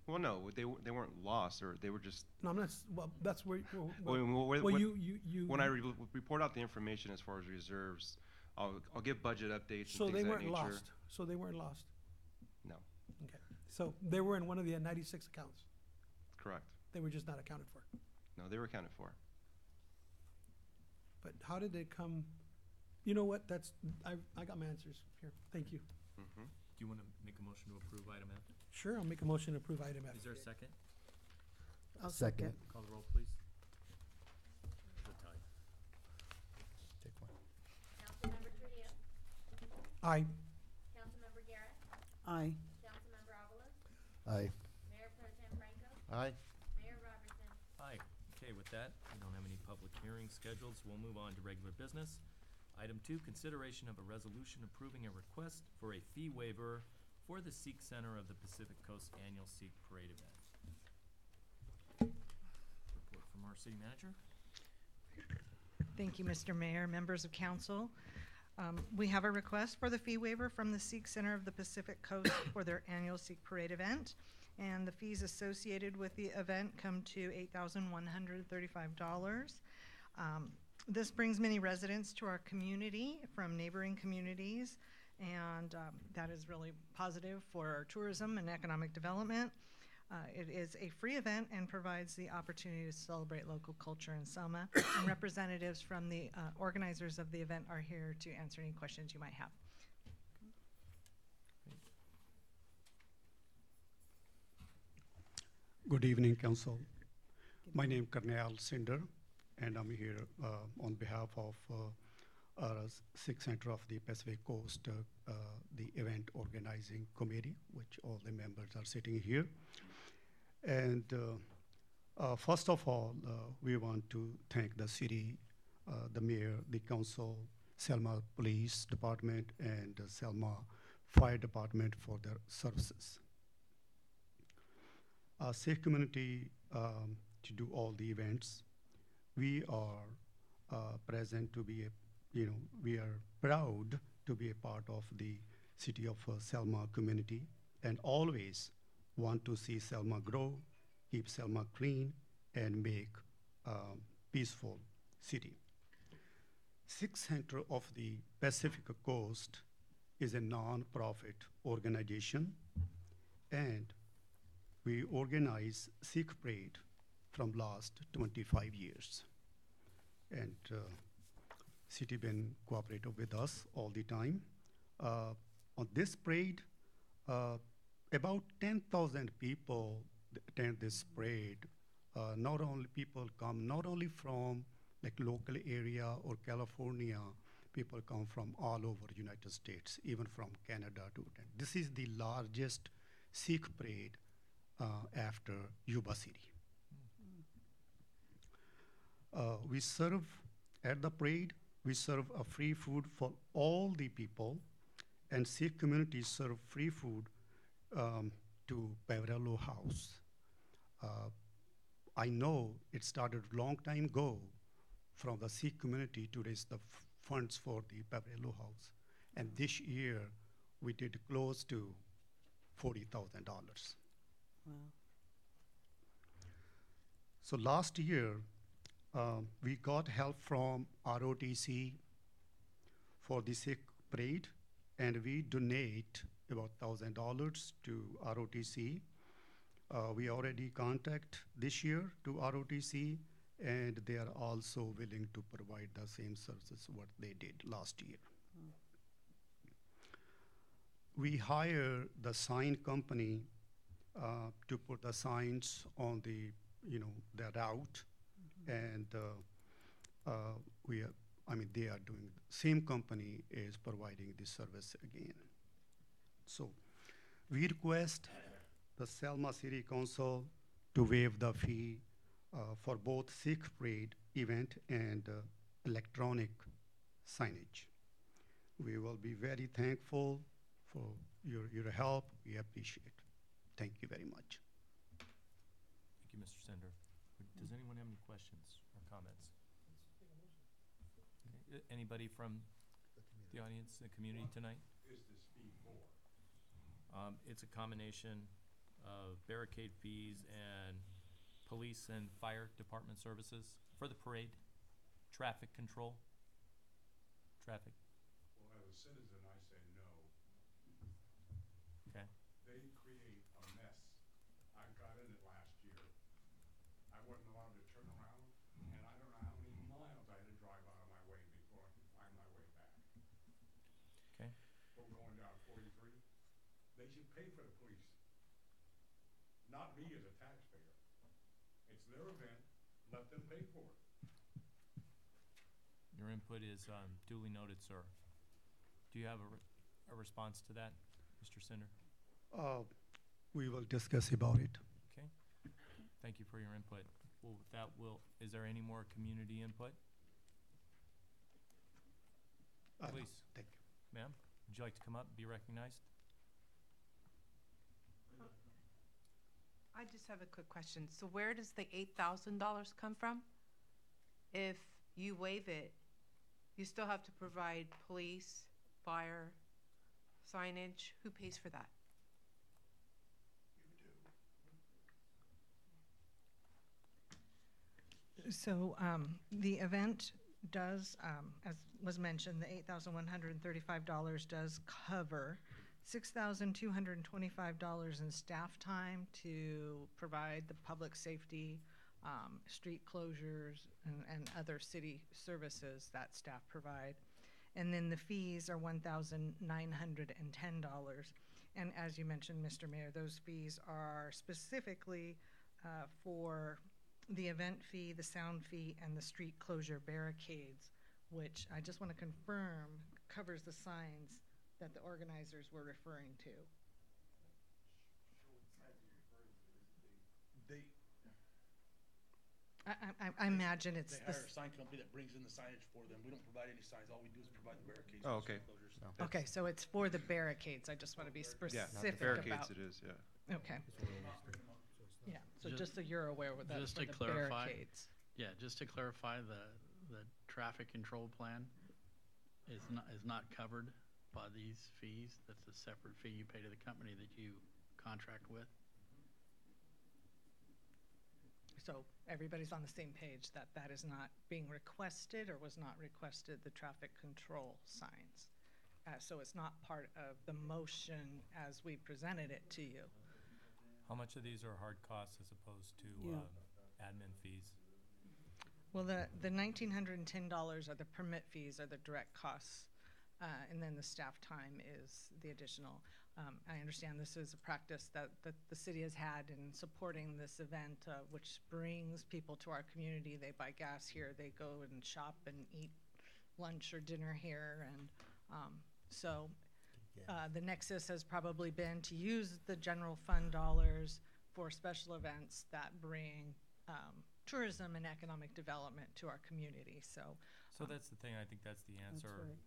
Well, no, they weren't lost, or they were just. No, I'm not, well, that's where, When you. When I report out the information as far as reserves, I'll give budget updates So and they things of that weren't nature. lost, so they weren't lost? No, Okay, so they were in one of the 96 accounts, correct. they were just not accounted for. No, they were accounted for. But how did they come, you know what, that's, I got my answers here, thank you. Mm-hmm. Do you want to make a motion to approve item F? Sure, I'll make a motion to approve item F. Is there a second? I'll Second. second. Call the roll, please. There's a tie. Take one. Councilmember Trujillo? Aye. Councilmember Garrett? Aye. Councilmember Avalos? Aye. Mayor Pro Tem Franco? Aye. Mayor Robertson? Aye. Okay, with that, we don't have any public hearings scheduled, so we'll move on to regular business. Item 2, consideration of a resolution approving a request for a fee waiver for the Sikh Center of the Pacific Coast Annual Sikh Parade event. Report from our city manager. Thank you, Mr. Mayor, members of council. We have a request for the fee waiver from the Sikh Center of the Pacific Coast for their annual Sikh Parade event. And the fees associated with the event come to $8,135. This brings many residents to our community from neighboring communities, and that is really positive for our tourism and economic development. It is a free event and provides the opportunity to celebrate local culture in Selma. And representatives from the organizers of the event are here to answer any questions you might have. Good evening, Council. My name is Karnayal Sinder, and I'm here on behalf of Sikh Center of the Pacific Coast, the event organizing committee, which all the members are sitting here. And first of all, we want to thank the city, the mayor, the council, Selma Police Department, and Selma Fire Department for their services. Sikh community to do all the events. We are present to be, we are proud to be a part of the City of Selma community and always want to see Selma grow, keep Selma clean, and make peaceful city. Sikh Center of the Pacific Coast is a non-profit organization, and we organize Sikh Parade from last 25 years. And city been cooperative with us all the time. On this parade, about 10,000 people attend this parade. Not only people come, not only from like local area or California, people come from all over United States, even from Canada to attend. This is the largest Sikh parade after Yuba City. We serve at the parade, we serve a free food for all the people, and Sikh communities serve free food to Pavarello House. I know it started a long time ago from the Sikh community to raise the funds for the Pavarello House. And this year, we did close to $40,000. Wow. So last year, we got help from ROTC for the Sikh parade, and we donate about $1,000 to ROTC. We already contact this year to ROTC, and they are also willing to provide the same services what they did last year. we hire the sign company to put the signs on the, the route. And they are doing, same company is providing this service again. So we request the Selma City Council to waive the fee for both Sikh parade event and electronic signage. We will be very thankful for your help. We appreciate. Thank you very much. Thank you, Mr. Sender. Does anyone have any questions or comments? Okay. Anybody from the audience, the community tonight? Is this fee for? It's a combination of barricade fees and police and fire department services for the parade, traffic control, traffic. Well, as a citizen, I say no. Okay. They create a mess. I got in it last year. I wasn't allowed to turn around, and I don't know how many miles I had to drive out of my way before I could find my way back. Okay. From going down 43, they should pay for the police. Not me as a taxpayer. It's their event, let them pay for it. Your input is duly noted, sir. Do you have a response to that, Mr. Sender? We will discuss about it. Okay. Thank you for your input. Well, with that, is there any more community input? Please. Thank you. Ma'am, would you like to come up and be recognized? I just have a quick question. So where does the $8,000 come from? If you waive it, you still have to provide police, fire, signage. Who pays for that? So the event does, as was mentioned, the $8,135 does cover $6,225 in staff time to provide the public safety, street closures, and other city services that staff provide. And then the fees are $1,910. And as you mentioned, Mr. Mayor, those fees are specifically for the event fee, the sound fee, and the street closure barricades, which I just want to confirm covers the signs that the organizers were referring to. They I imagine it's They hire a sign company that brings in the signage for them. We don't provide any signs. All we do is provide the barricades. Oh, and the okay. closures. No. Okay, so it's for the barricades. I just want to be Yeah, specific barricades about. it is, yeah. Okay. Yeah, so Ju- just so you're aware with that, Just for to the clarify, barricades. yeah, just to clarify, the traffic control plan is not covered by these fees. That's a separate fee you pay to the company that you contract with. So everybody's on the same page that that is not being requested or was not requested, the traffic control signs. So it's not part of the motion as we presented it to you. How much of these are hard costs as opposed to admin fees? Well, the $1,910 are the permit fees, are the direct costs, and then the staff time is the additional. I understand this is a practice that the city has had in supporting this event, which brings people to our community. They buy gas here, they go and shop and eat lunch or dinner here, and so the nexus has probably been to use the general fund dollars for special events that bring tourism and economic development to our community. So that's the thing. I think that's the answer. right.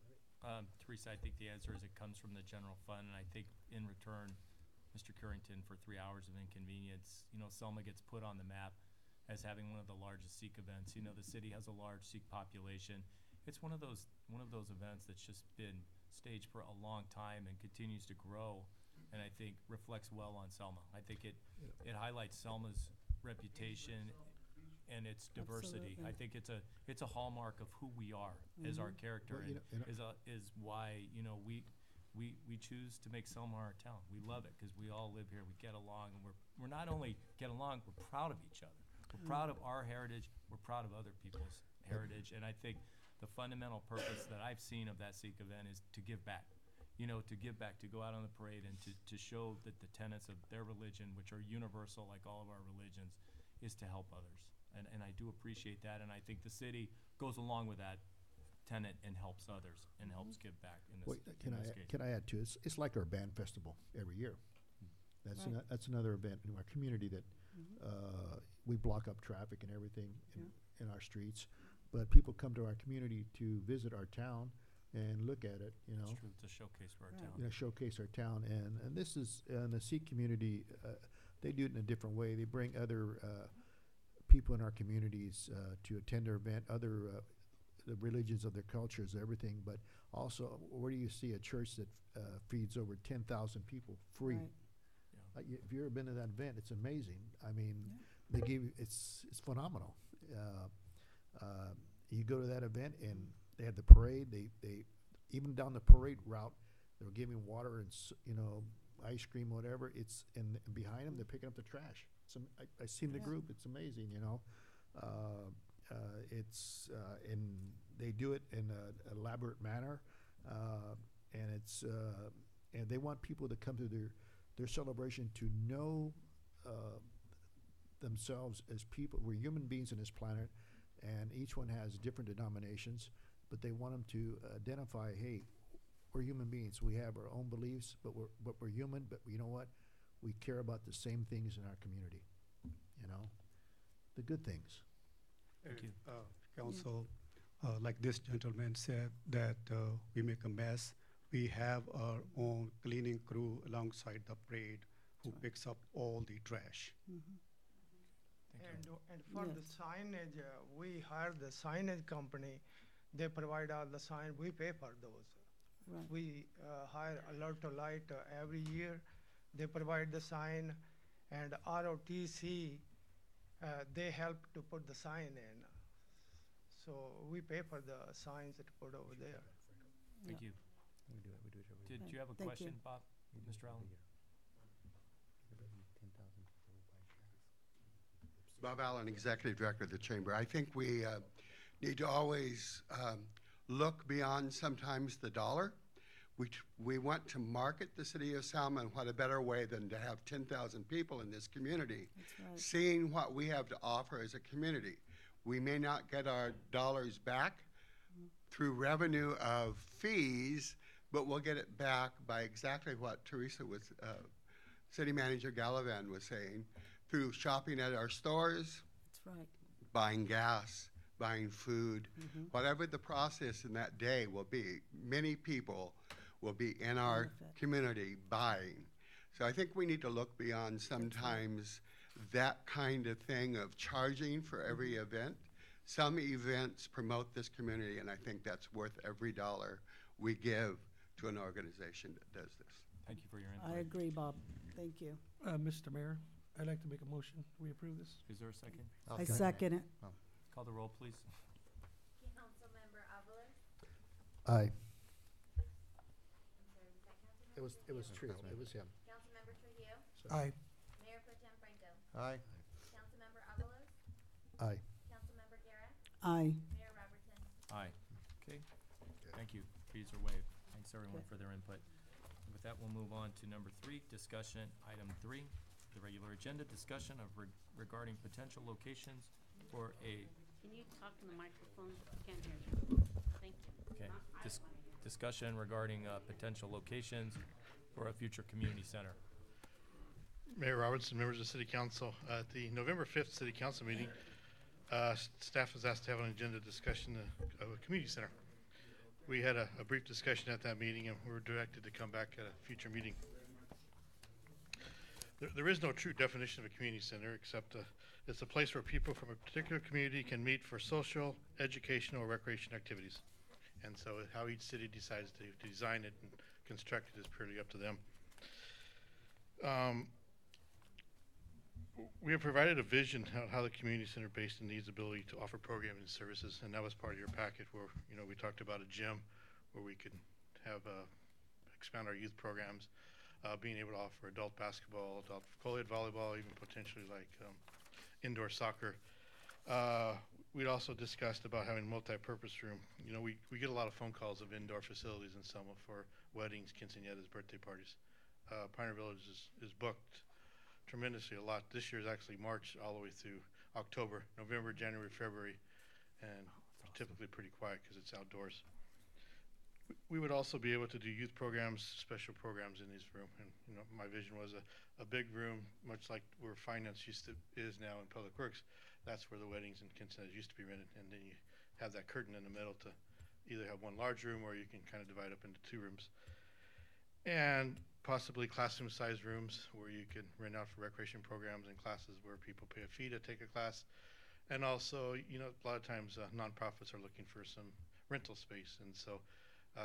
Teresa, I think the answer is it comes from the general fund, and I think in return, Mr. Currington, for 3 hours of inconvenience, Selma gets put on the map as having one of the largest Sikh events. The city has a large Sikh population. It's one of those events that's just been staged for a long time and continues to grow, and I think reflects well on Selma. I think it highlights Selma's reputation and its diversity. Absolutely. I think it's a hallmark of who we are as our character, Well, and is why we choose to make Selma our town. We love it because we all live here. We get along, and we're not only get along, we're proud of each other. We're proud of our heritage. We're proud of other people's heritage, and I think the fundamental purpose that I've seen of that Sikh event is to give back. you know, to give back, to go out on the parade and to show that the tenets of their religion, which are universal like all of our religions, is to help others. And I do appreciate that, and I think the city goes along with that tenet and helps others and helps give back in this, Wait, in this case. can I add to it? It's like our band festival every year. That's Right. that's another event in our community that we block up traffic and everything in our streets, but people come to our community to visit our town and look at it. You know, It's true, it's a showcase for our town. you know, showcase our town. And this is, in the Sikh community, they do it in a different way. They bring other people in our communities to attend their event, other the religions of their cultures, everything. But also, where do you see a church that feeds over 10,000 people free? Right. If you've ever been to that event, it's amazing. I mean, they give you, it's phenomenal. You go to that event and they have the parade. They even down the parade route, they're giving water and you know, ice cream, whatever. It's and behind them they're picking up the trash. I seen the group. It's amazing. You know, it's and they do it in an elaborate manner, and it's and they want people to come to their celebration to know themselves as people. We're human beings on this planet, and each one has different denominations, but they want them to identify, hey, we're human beings. We have our own beliefs, but we're human. But you know what? We care about the same things in our community. You know, the good things. Thank you. Council, like this gentleman said, that we make a mess. We have our own cleaning crew alongside the parade who picks up all the trash. And for the signage, we hire the signage company. They provide all the sign. We pay for those. Right. We hire Alert to Light every year. They provide the sign, and ROTC, they help to put the sign in. So we pay for the signs that put over there. Thank you. We do it every Did year. you have a Thank question, you. Bob? Mr. Allen? Bob Allen, Executive Director of the Chamber. I think we need to always look beyond sometimes the dollar. We want to market the city of Selma, and what a better way than to have 10,000 people in this community right. seeing what we have to offer as a community. We may not get our dollars back through revenue of fees, but we'll get it back by exactly what Teresa was, City Manager Gallivan was saying, through shopping at our stores, That's right. buying gas, buying food, whatever the process in that day will be, many people will be in our Benefit. community buying. So I think we need to look beyond sometimes that kind of thing of charging for every event. Some events promote this community, and I think that's worth every dollar we give to an organization that does this. Thank you for your input. I agree, Bob. Thank you. Mr. Mayor, I'd like to make a motion. We approve this. Is there a second? I second it. Call the roll, please. Councilmember Avalos? Aye. I'm sorry, was that Councilmember It was Trujillo? True. It was him. Councilmember Trujillo? Aye. Mayor Pro Tem Franco? Aye. Councilmember Avalos? Aye. Councilmember Guerra? Aye. Mayor Robertson? Aye. Okay. Thank you. Fees are waived. Thanks everyone for their input. With that, we'll move on to number 3, discussion item 3, the regular agenda, discussion of regarding potential locations for a, Can you talk in the microphone? I can't hear you. Thank you. okay, discussion regarding potential locations for a future community center. Mayor Robertson, members of the City Council, at the November 5th City Council meeting, staff was asked to have an agenda discussion of a community center. We had a brief discussion at that meeting, and we were directed to come back at a future meeting. There is no true definition of a community center, except it's a place where people from a particular community can meet for social, educational, or recreation activities. And so how each city decides to design it and construct it is purely up to them. We have provided a vision how the community center based on needs ability to offer programming and services, and that was part of your packet where, you know, we talked about a gym where we could have expand our youth programs, being able to offer adult basketball, adult co-ed volleyball, even potentially like indoor soccer. we'd also discussed about having a multi-purpose room. You know, we get a lot of phone calls of indoor facilities in Selma for weddings, quinceañeras, birthday parties. Pioneer Village is booked tremendously a lot. This year is actually March all the way through October, November, January, February, and typically pretty quiet because it's outdoors. We would also be able to do youth programs, special programs in this room. And you know, my vision was a big room, much like where finance is now in Public Works. That's where the weddings and quinceañeras used to be rented, and then you have that curtain in the middle to either have one large room or you can kind of divide up into two rooms. And possibly classroom-sized rooms where you can rent out for recreation programs and classes where people pay a fee to take a class. And also, you know, a lot of times nonprofits are looking for some rental space, and so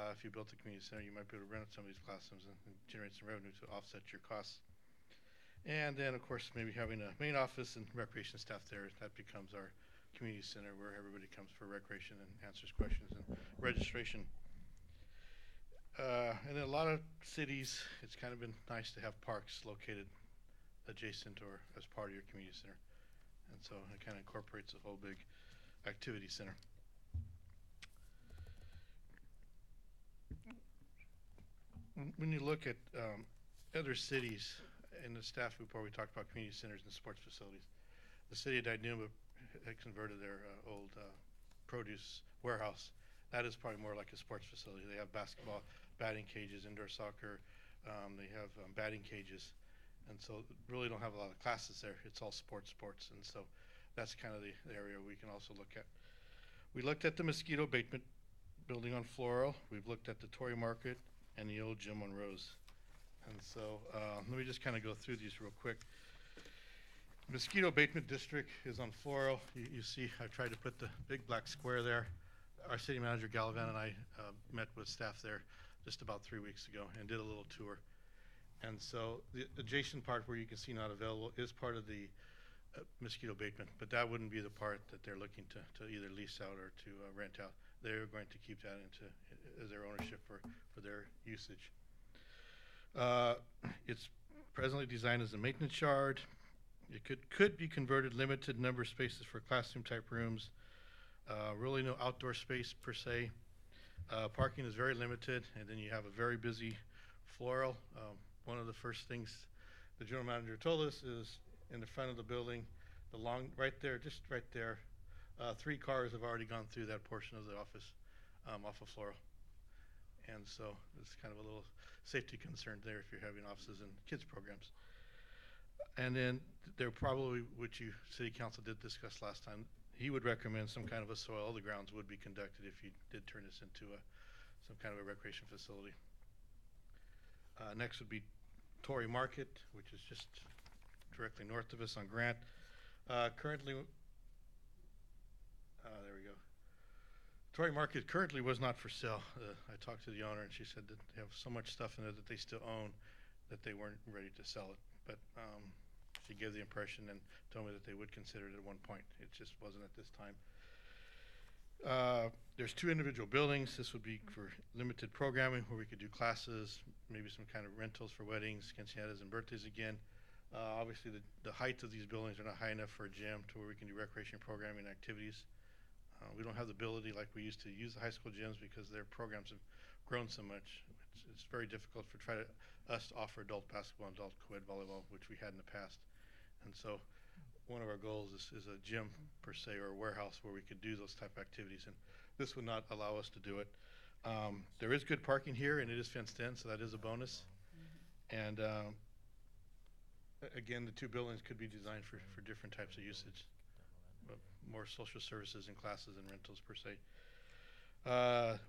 if you built a community center, you might be able to rent some of these classrooms and generate some revenue to offset your costs. And then, of course, maybe having a main office and recreation staff there, that becomes our community center where everybody comes for recreation and answers questions and registration. And in a lot of cities, it's kind of been nice to have parks located adjacent or as part of your community center. And so it kind of incorporates a whole big activity center. When you look at other cities, in the staff report, we talked about community centers and sports facilities. The city of Dinuba had converted their old produce warehouse. That is probably more like a sports facility. They have basketball, batting cages, indoor soccer. They have batting cages. And so really don't have a lot of classes there. It's all sports. And so that's kind of the area we can also look at. We looked at the mosquito abatement building on Floral. We've looked at the Tory Market and the old gym on Rose. And so let me just kind of go through these real quick. Mosquito abatement district is on Floral. You see I've tried to put the big black square there. Our city manager Gallivan and I met with staff there just about 3 weeks ago and did a little tour. And so the adjacent part where you can see not available is part of the mosquito abatement, but that wouldn't be the part that they're looking to either lease out or to rent out. They're going to keep that as their ownership for their usage. It's presently designed as a maintenance yard. It could be converted, limited number of spaces for classroom type rooms. Really no outdoor space per se. Parking is very limited, and then you have a very busy Floral. One of the first things the general manager told us is in the front of the building, right there, 3 cars have already gone through that portion of the office off of Floral. And so it's kind of a little safety concern there if you're having offices and kids programs. And then there probably, which city council did discuss last time, he would recommend some kind of a soil. The grounds would be conducted if you did turn this into some kind of a recreation facility. Next would be Tory Market, which is just directly north of us on Grant. Currently, there we go. Tory Market currently was not for sale. I talked to the owner and she said that they have so much stuff in there that they still own that they weren't ready to sell it. But she gave the impression and told me that they would consider it at one point. It just wasn't at this time. There's 2 individual buildings. This would be for limited programming where we could do classes, maybe some kind of rentals for weddings, quinceañeras, and birthdays again. Obviously, the height of these buildings are not high enough for a gym to where we can do recreation programming activities. We don't have the ability like we used to use the high school gyms because their programs have grown so much. It's very difficult for us to offer adult basketball and adult co-ed volleyball, which we had in the past. And so one of our goals is a gym per se or a warehouse where we could do those type of activities. And this would not allow us to do it. There is good parking here and it is fenced in, so that is a bonus. And again, the 2 buildings could be designed for different types of usage. But more social services and classes and rentals per se.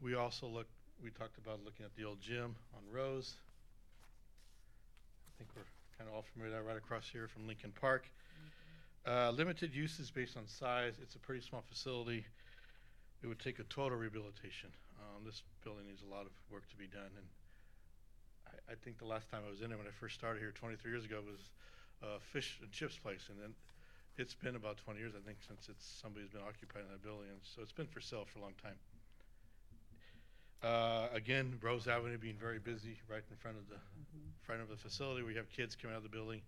We talked about looking at the old gym on Rose. I think we're kind of all familiar with that right across here from Lincoln Park. Limited uses based on size. It's a pretty small facility. It would take a total rehabilitation. This building needs a lot of work to be done. And I think the last time I was in it when I first started here 23 years ago was a fish and chips place. And then it's been about 20 years, I think, since somebody's been occupying that building. And so it's been for sale for a long time. Again, Rose Avenue being very busy right in front of the facility. We have kids coming out of the building.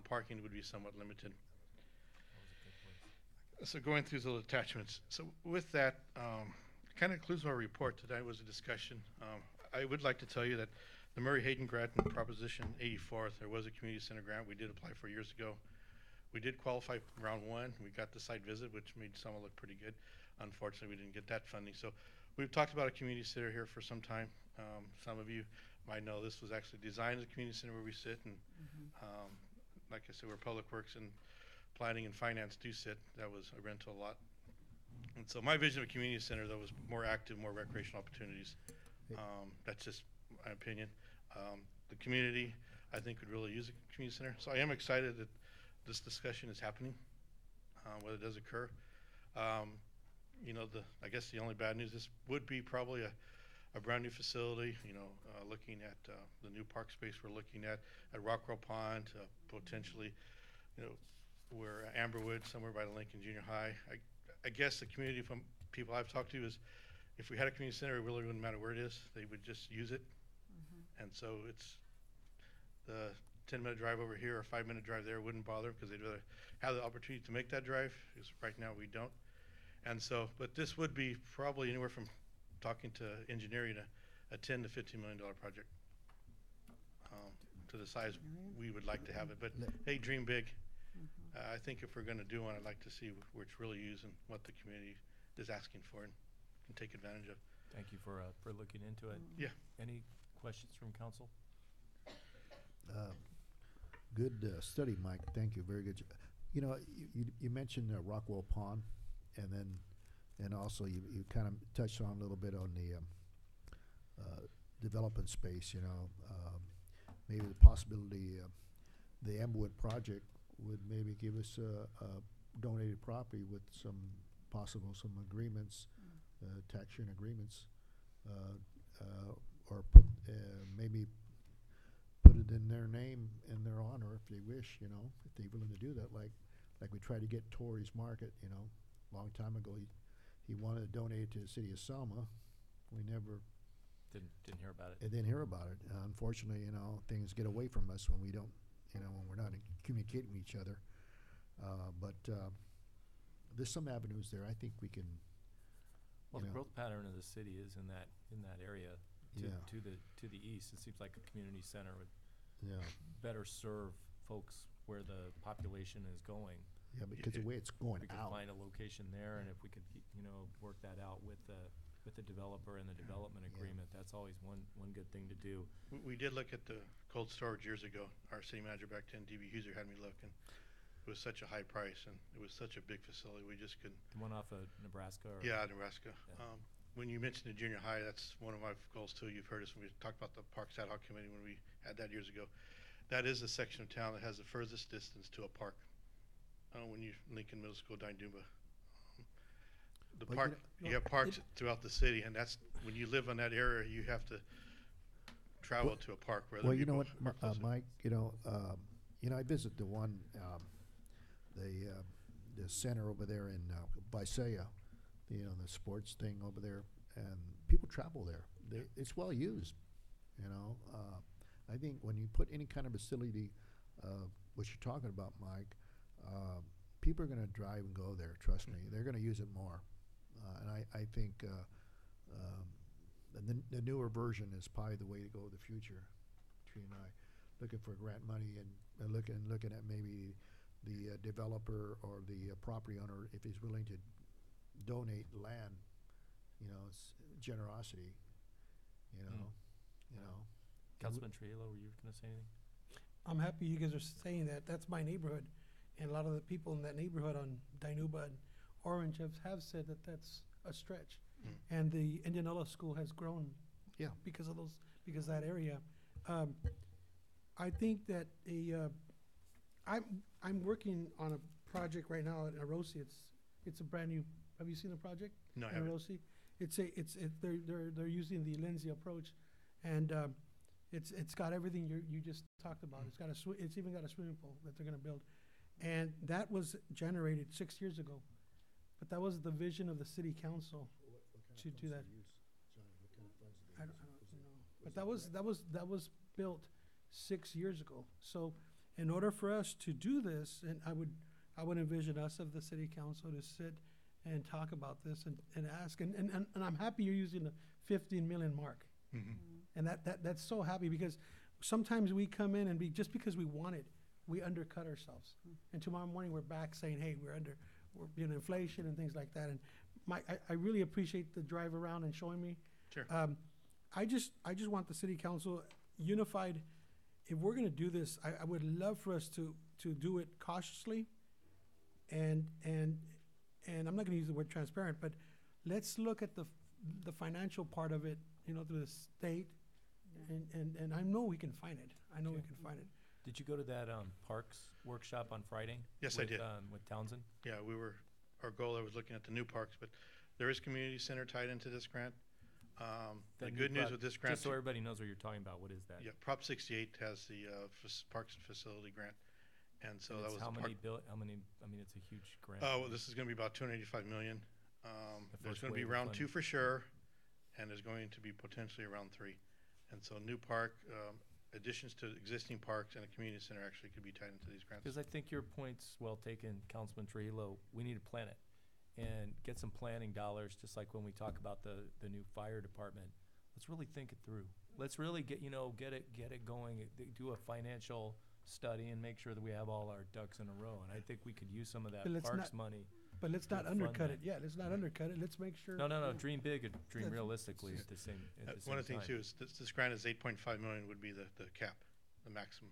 Parking would be somewhat limited. So going through the attachments. So with that, kind of concludes our report. Today was a discussion. I would like to tell you that the Murray Hayden grant in Proposition 84, there was a community center grant we did apply for years ago. We did qualify for round one. We got the site visit, which made Selma look pretty good. Unfortunately, we didn't get that funding. So we've talked about a community center here for some time. Some of you might know this was actually designed as a community center where we sit, and like I said, where Public Works and Planning and Finance do sit. That was a rental lot. And so my vision of a community center, though, was more active, more recreational opportunities. That's just my opinion. The community, I think, would really use a community center. So I am excited that this discussion is happening, whether it does occur. You know, I guess the only bad news, this would be probably a brand new facility, you know, looking at the new park space we're looking at Rockwell Pond, potentially, you know, where Amberwood, somewhere by the Lincoln Junior High. I guess the community from people I've talked to is, if we had a community center, it really wouldn't matter where it is. They would just use it. And so it's the 10-minute drive over here or 5-minute drive there wouldn't bother because they'd rather have the opportunity to make that drive, because right now we don't. And so, but this would be probably anywhere from, talking to engineering, a $10 to $15 million project, to the size we would like to have it. But hey, dream big. I think if we're going to do one, I'd like to see where it's really used and what the community is asking for and can take advantage of. Thank you for looking into it. Yeah. Any questions from council? Good study, Mike. Thank you. Very good. You know, you mentioned Rockwell Pond, and then also you kind of touched on a little bit on the development space. You know, maybe the possibility the Amberwood project would maybe give us a donated property with some agreements, tax sharing agreements, or put maybe put it in their name, in their honor, if they wish. You know, if they're willing to do that, like we tried to get Torrey's Market. You know, a long time ago, he wanted to donate it to the city of Selma. We never didn't hear about it. Didn't hear about it. Unfortunately, you know, things get away from us when we don't. You know, when we're not communicating with each other. But there's some avenues there. I think we can. Well, the growth pattern of the city is in that area to the east. It seems like a community center would better serve folks where the population is going. Yeah, because the way it's going we out. could find a location there, and if we could, you know, work that out with the developer and the development agreement, that's always one good thing to do. We did look at the cold storage years ago. Our city manager back then, D.B. Huser, had me look, and it was such a high price, and it was such a big facility. We just couldn't. The one off of Nebraska? Or? Yeah, Nebraska. Yeah. When you mentioned the junior high, that's one of my goals too. You've heard us when we talked about the Parks Ad Hoc Committee when we had that years ago. That is the section of town that has the furthest distance to a park. When you Lincoln Middle School, Dinduba. The But park, you have parks throughout the city, and that's when you live in that area, you have to travel to a park. Well, you know what, Mike. You know, I visit the one, the center over there in Visalia, you know, the sports thing over there, and people travel there. It's well used. You know, I think when you put any kind of facility, what you're talking about, Mike, people are going to drive and go there. Trust me, they're going to use it more. And I think the newer version is probably the way to go in the future. Tree and I, looking for grant money and looking at maybe the developer or the property owner, if he's willing to donate land. You know, it's generosity. You know. Councilman Trujillo, were you going to say anything? I'm happy you guys are saying that. That's my neighborhood, and a lot of the people in that neighborhood on Dinuba and Orange have said that that's a stretch, and the Indianola School has grown, because of that area. I think that I'm working on a project right now at Arosi. It's a brand new. Have you seen the project? No, I in haven't. Arosi? They're using the Lindsay approach, and it's got everything you just talked about. It's even got a swimming pool that they're going to build, and that was generated 6 years ago. But that was the vision of the city council to do that. I don't know. But that was built 6 years ago. So in order for us to do this, and I would I would envision us of the city council to sit and talk about this and ask, and I'm happy you're using the 15 million mark. And that's so happy, because sometimes we come in and just because we want it, we undercut ourselves. And tomorrow morning, we're back saying, hey, we're inflation and things like that. And I really appreciate the drive around and showing me. Sure. I just want the city council unified. If we're gonna do this, I would love for us to do it cautiously. And I'm not gonna use the word transparent, but let's look at the financial part of it, through the state. And I know we can find it. I know we can find it. Did you go to that parks workshop on Friday? Yes, I did. With Townsend? Yeah, our goal, I was looking at the new parks, but there is community center tied into this grant. The good news with this grant. Just so everybody knows what you're talking about, what is that? Yeah, Prop 68 has the Parks and Facility Grant. And so that was how many, I mean, it's a huge grant. Well, this is going to be about 285 million. There's going to be round 2 for sure, and there's going to be potentially a round 3. And so new park, additions to existing parks and a community center actually could be tied into these grants. Because I think your point's well taken, Councilman Trujillo. We need to plan it and get some planning dollars, just like when we talk about the new fire department. Let's really think it through. Let's really get it going, do a financial study and make sure that we have all our ducks in a row. And I think we could use some of that parks money. But let's not undercut it. Yeah, let's not undercut it. Let's make sure. No. Dream big and dream realistically at the same time. One of the things too is this grant is 8.5 million would be the cap, the maximum.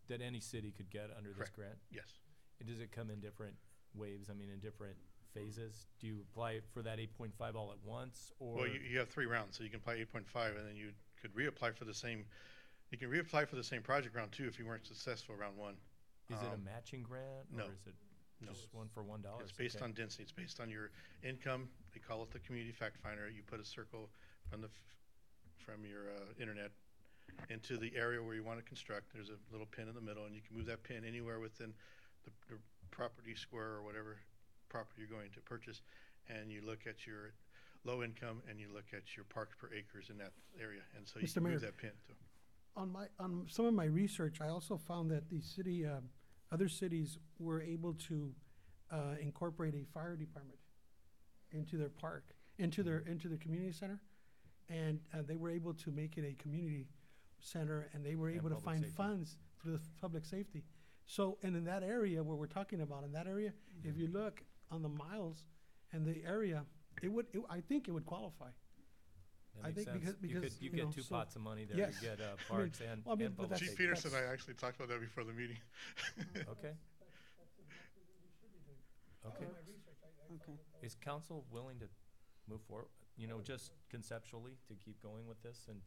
That any city could get under this grant? Yes. And does it come in different waves? I mean, in different phases? Do you apply for that 8.5 all at once, or? Well, you have 3 rounds, so you can apply 8.5, and then you could reapply for the same. You can reapply for the same project round 2 if you weren't successful round 1. Is it a matching grant? No. Or is it just one for $1? It's based on density. It's based on your income. They call it the community fact finder. You put a circle from your internet into the area where you want to construct. There's a little pin in the middle, and you can move that pin anywhere within the property square or whatever property you're going to purchase, and you look at your low income and you look at your parks per acres in that area, and so you Mr. can Mayor, move that pin too. On some of my research, I also found that the city, other cities were able to incorporate a fire department into their park, into their community center, and they were able to make it a community center, and they were able to find funds through the public safety. So, and in that area where we're talking about, in that area, if you look on the miles and the area, I think it would qualify. That makes sense. Because you get two pots of money there. Yes. You get parks and public Chief safety. Peterson and I actually talked about that before the meeting. Okay. Okay. Okay. Is council willing to move forward, just conceptually, to keep going with this and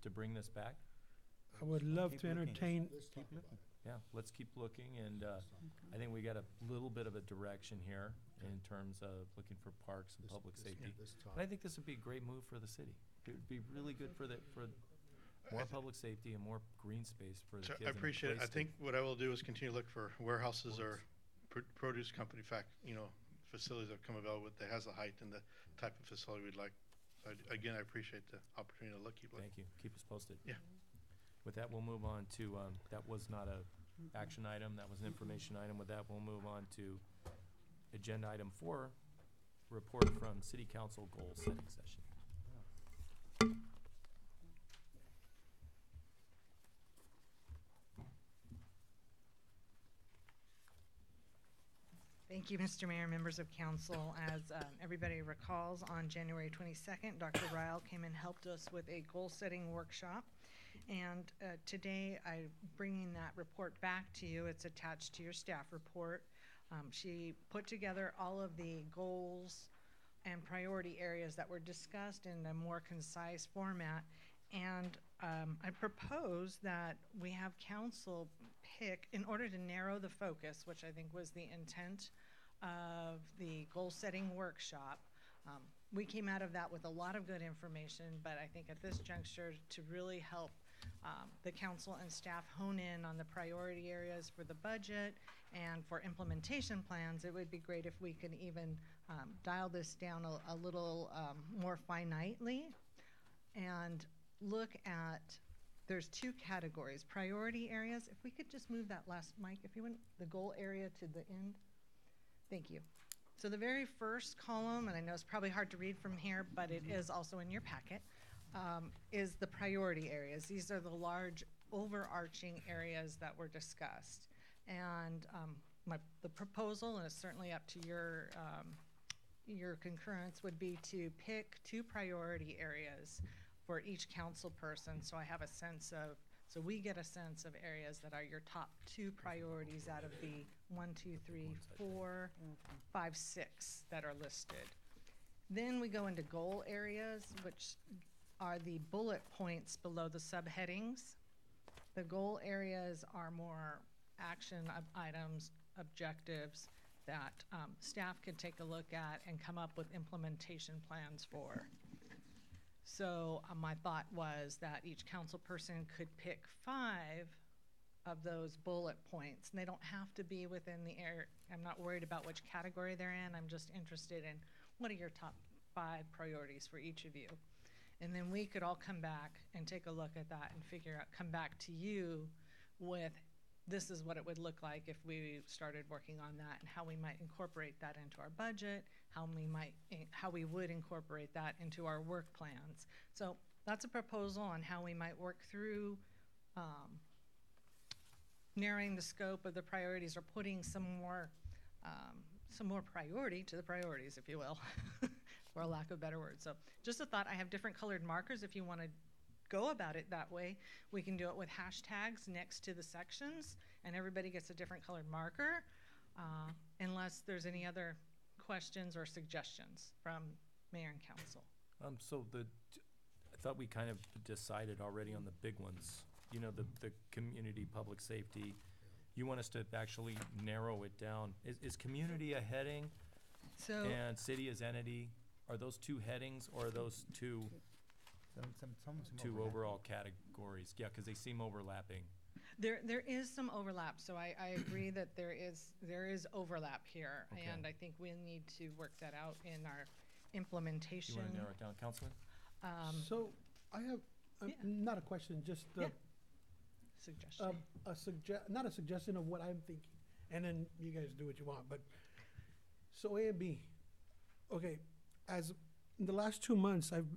to bring this back? I would love to entertain. Yeah, let's keep looking, and I think we got a little bit of a direction here in terms of looking for parks and public safety. And I think this would be a great move for the city. It would be really good for more public safety and more green space for the kids. I appreciate it. I think what I will do is continue to look for warehouses or produce company facilities that come available that has the height and the type of facility we'd like. So again, I appreciate the opportunity to keep looking. Thank you. Keep us posted. Yeah. With that, we'll move on to, that was not a action item, that was an information item. With that, we'll move on to agenda item 4, report from City Council goal setting session. Thank you, Mr. Mayor, members of council. As everybody recalls, on January 22nd, Dr. Ryle came and helped us with a goal-setting workshop. And today, I'm bringing that report back to you. It's attached to your staff report. She put together all of the goals and priority areas that were discussed in a more concise format. And I propose that we have council pick, in order to narrow the focus, which I think was the intent of the goal-setting workshop. We came out of that with a lot of good information, but I think at this juncture, to really help the council and staff hone in on the priority areas for the budget and for implementation plans, it would be great if we could even dial this down a little more finitely and look at there's two categories, priority areas. If we could just move that last mic, if you went the goal area to the end. Thank you. So the very first column, and I know it's probably hard to read from here, but it is also in your packet, is the priority areas. These are the large overarching areas that were discussed. And the proposal, and it's certainly up to your concurrence, would be to pick 2 priority areas for each council person, so I have a sense of, so we get a sense of areas that are your top 2 priorities out of the 1, 2, 3, 4, 5, 6 that are listed. Then we go into goal areas, which are the bullet points below the subheadings. The goal areas are more action items, objectives that staff can take a look at and come up with implementation plans for. So my thought was that each council person could pick 5 of those bullet points, and they don't have to be within the area. I'm not worried about which category they're in. I'm just interested in what are your top 5 priorities for each of you. And then we could all come back and take a look at that and figure out, come back to you with, this is what it would look like if we started working on that, and how we might incorporate that into our budget, how we would incorporate that into our work plans. So that's a proposal on how we might work through narrowing the scope of the priorities, or putting some more priority to the priorities, if you will, for a lack of a better word. So just a thought. I have different colored markers if you want to go about it that way. We can do it with hashtags next to the sections, and everybody gets a different colored marker, unless there's any other questions or suggestions from mayor and council. So I thought we kind of decided already on the big ones. You know, the community, public safety. You want us to actually narrow it down. Is community a heading? So And city as entity, are those 2 headings, or are those two overall categories? Yeah, because they seem overlapping. There is some overlap, so I agree that there is overlap here, Okay. and I think we need to work that out in our implementation. You want to narrow it down, Councilman? So I have, Yeah. not a question, just Suggestion. not a suggestion of what I'm thinking, and then you guys do what you want. But so A and B, okay. As in the last 2 months, I've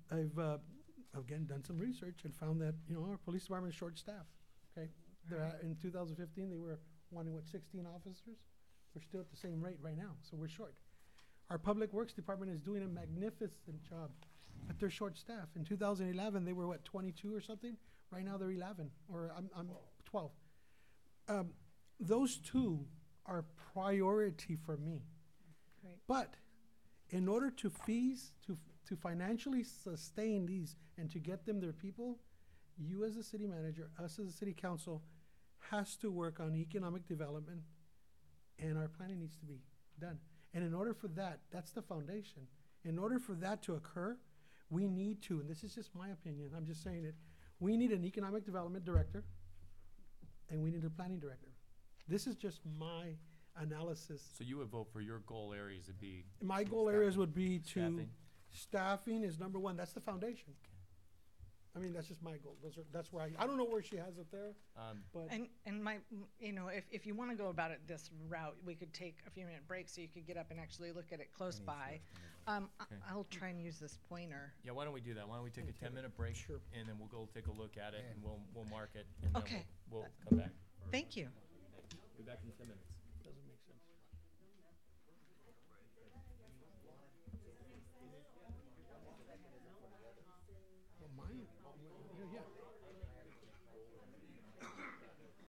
again done some research and found that our police department is short-staffed. Okay, in 2015 they were wanting 16 officers. We're still at the same rate right now, so we're short. Our public works department is doing a magnificent job, but they're short-staffed. In 2011 they were 22 or something. Right now they're 11, or I'm 12. Those 2 are priority for me. Great. But in order to to financially sustain these and to get them their people, you as a city manager, us as a city council, has to work on economic development, and our planning needs to be done. And in order for that, that's the foundation. In order for that to occur, we need to, and this is just my opinion, I'm just saying it, we need an economic development director, and we need a planning director. This is just my analysis. So you would vote for your goal areas to be? My goal areas would be to, Staffing? staffing is number 1, that's the foundation. I mean, that's just my goal. That's where I don't know where she has it there, but. And my, if you want to go about it this route, we could take a few minute break so you could get up and actually look at it close by. I'll try and use this pointer. Yeah, why don't we do that? Why don't we take a 10-minute break? Sure. And then we'll go take a look at it, and we'll mark it, and then Okay. we'll come back. Thank you. Be back in 10 minutes. Doesn't make sense. Well, mine,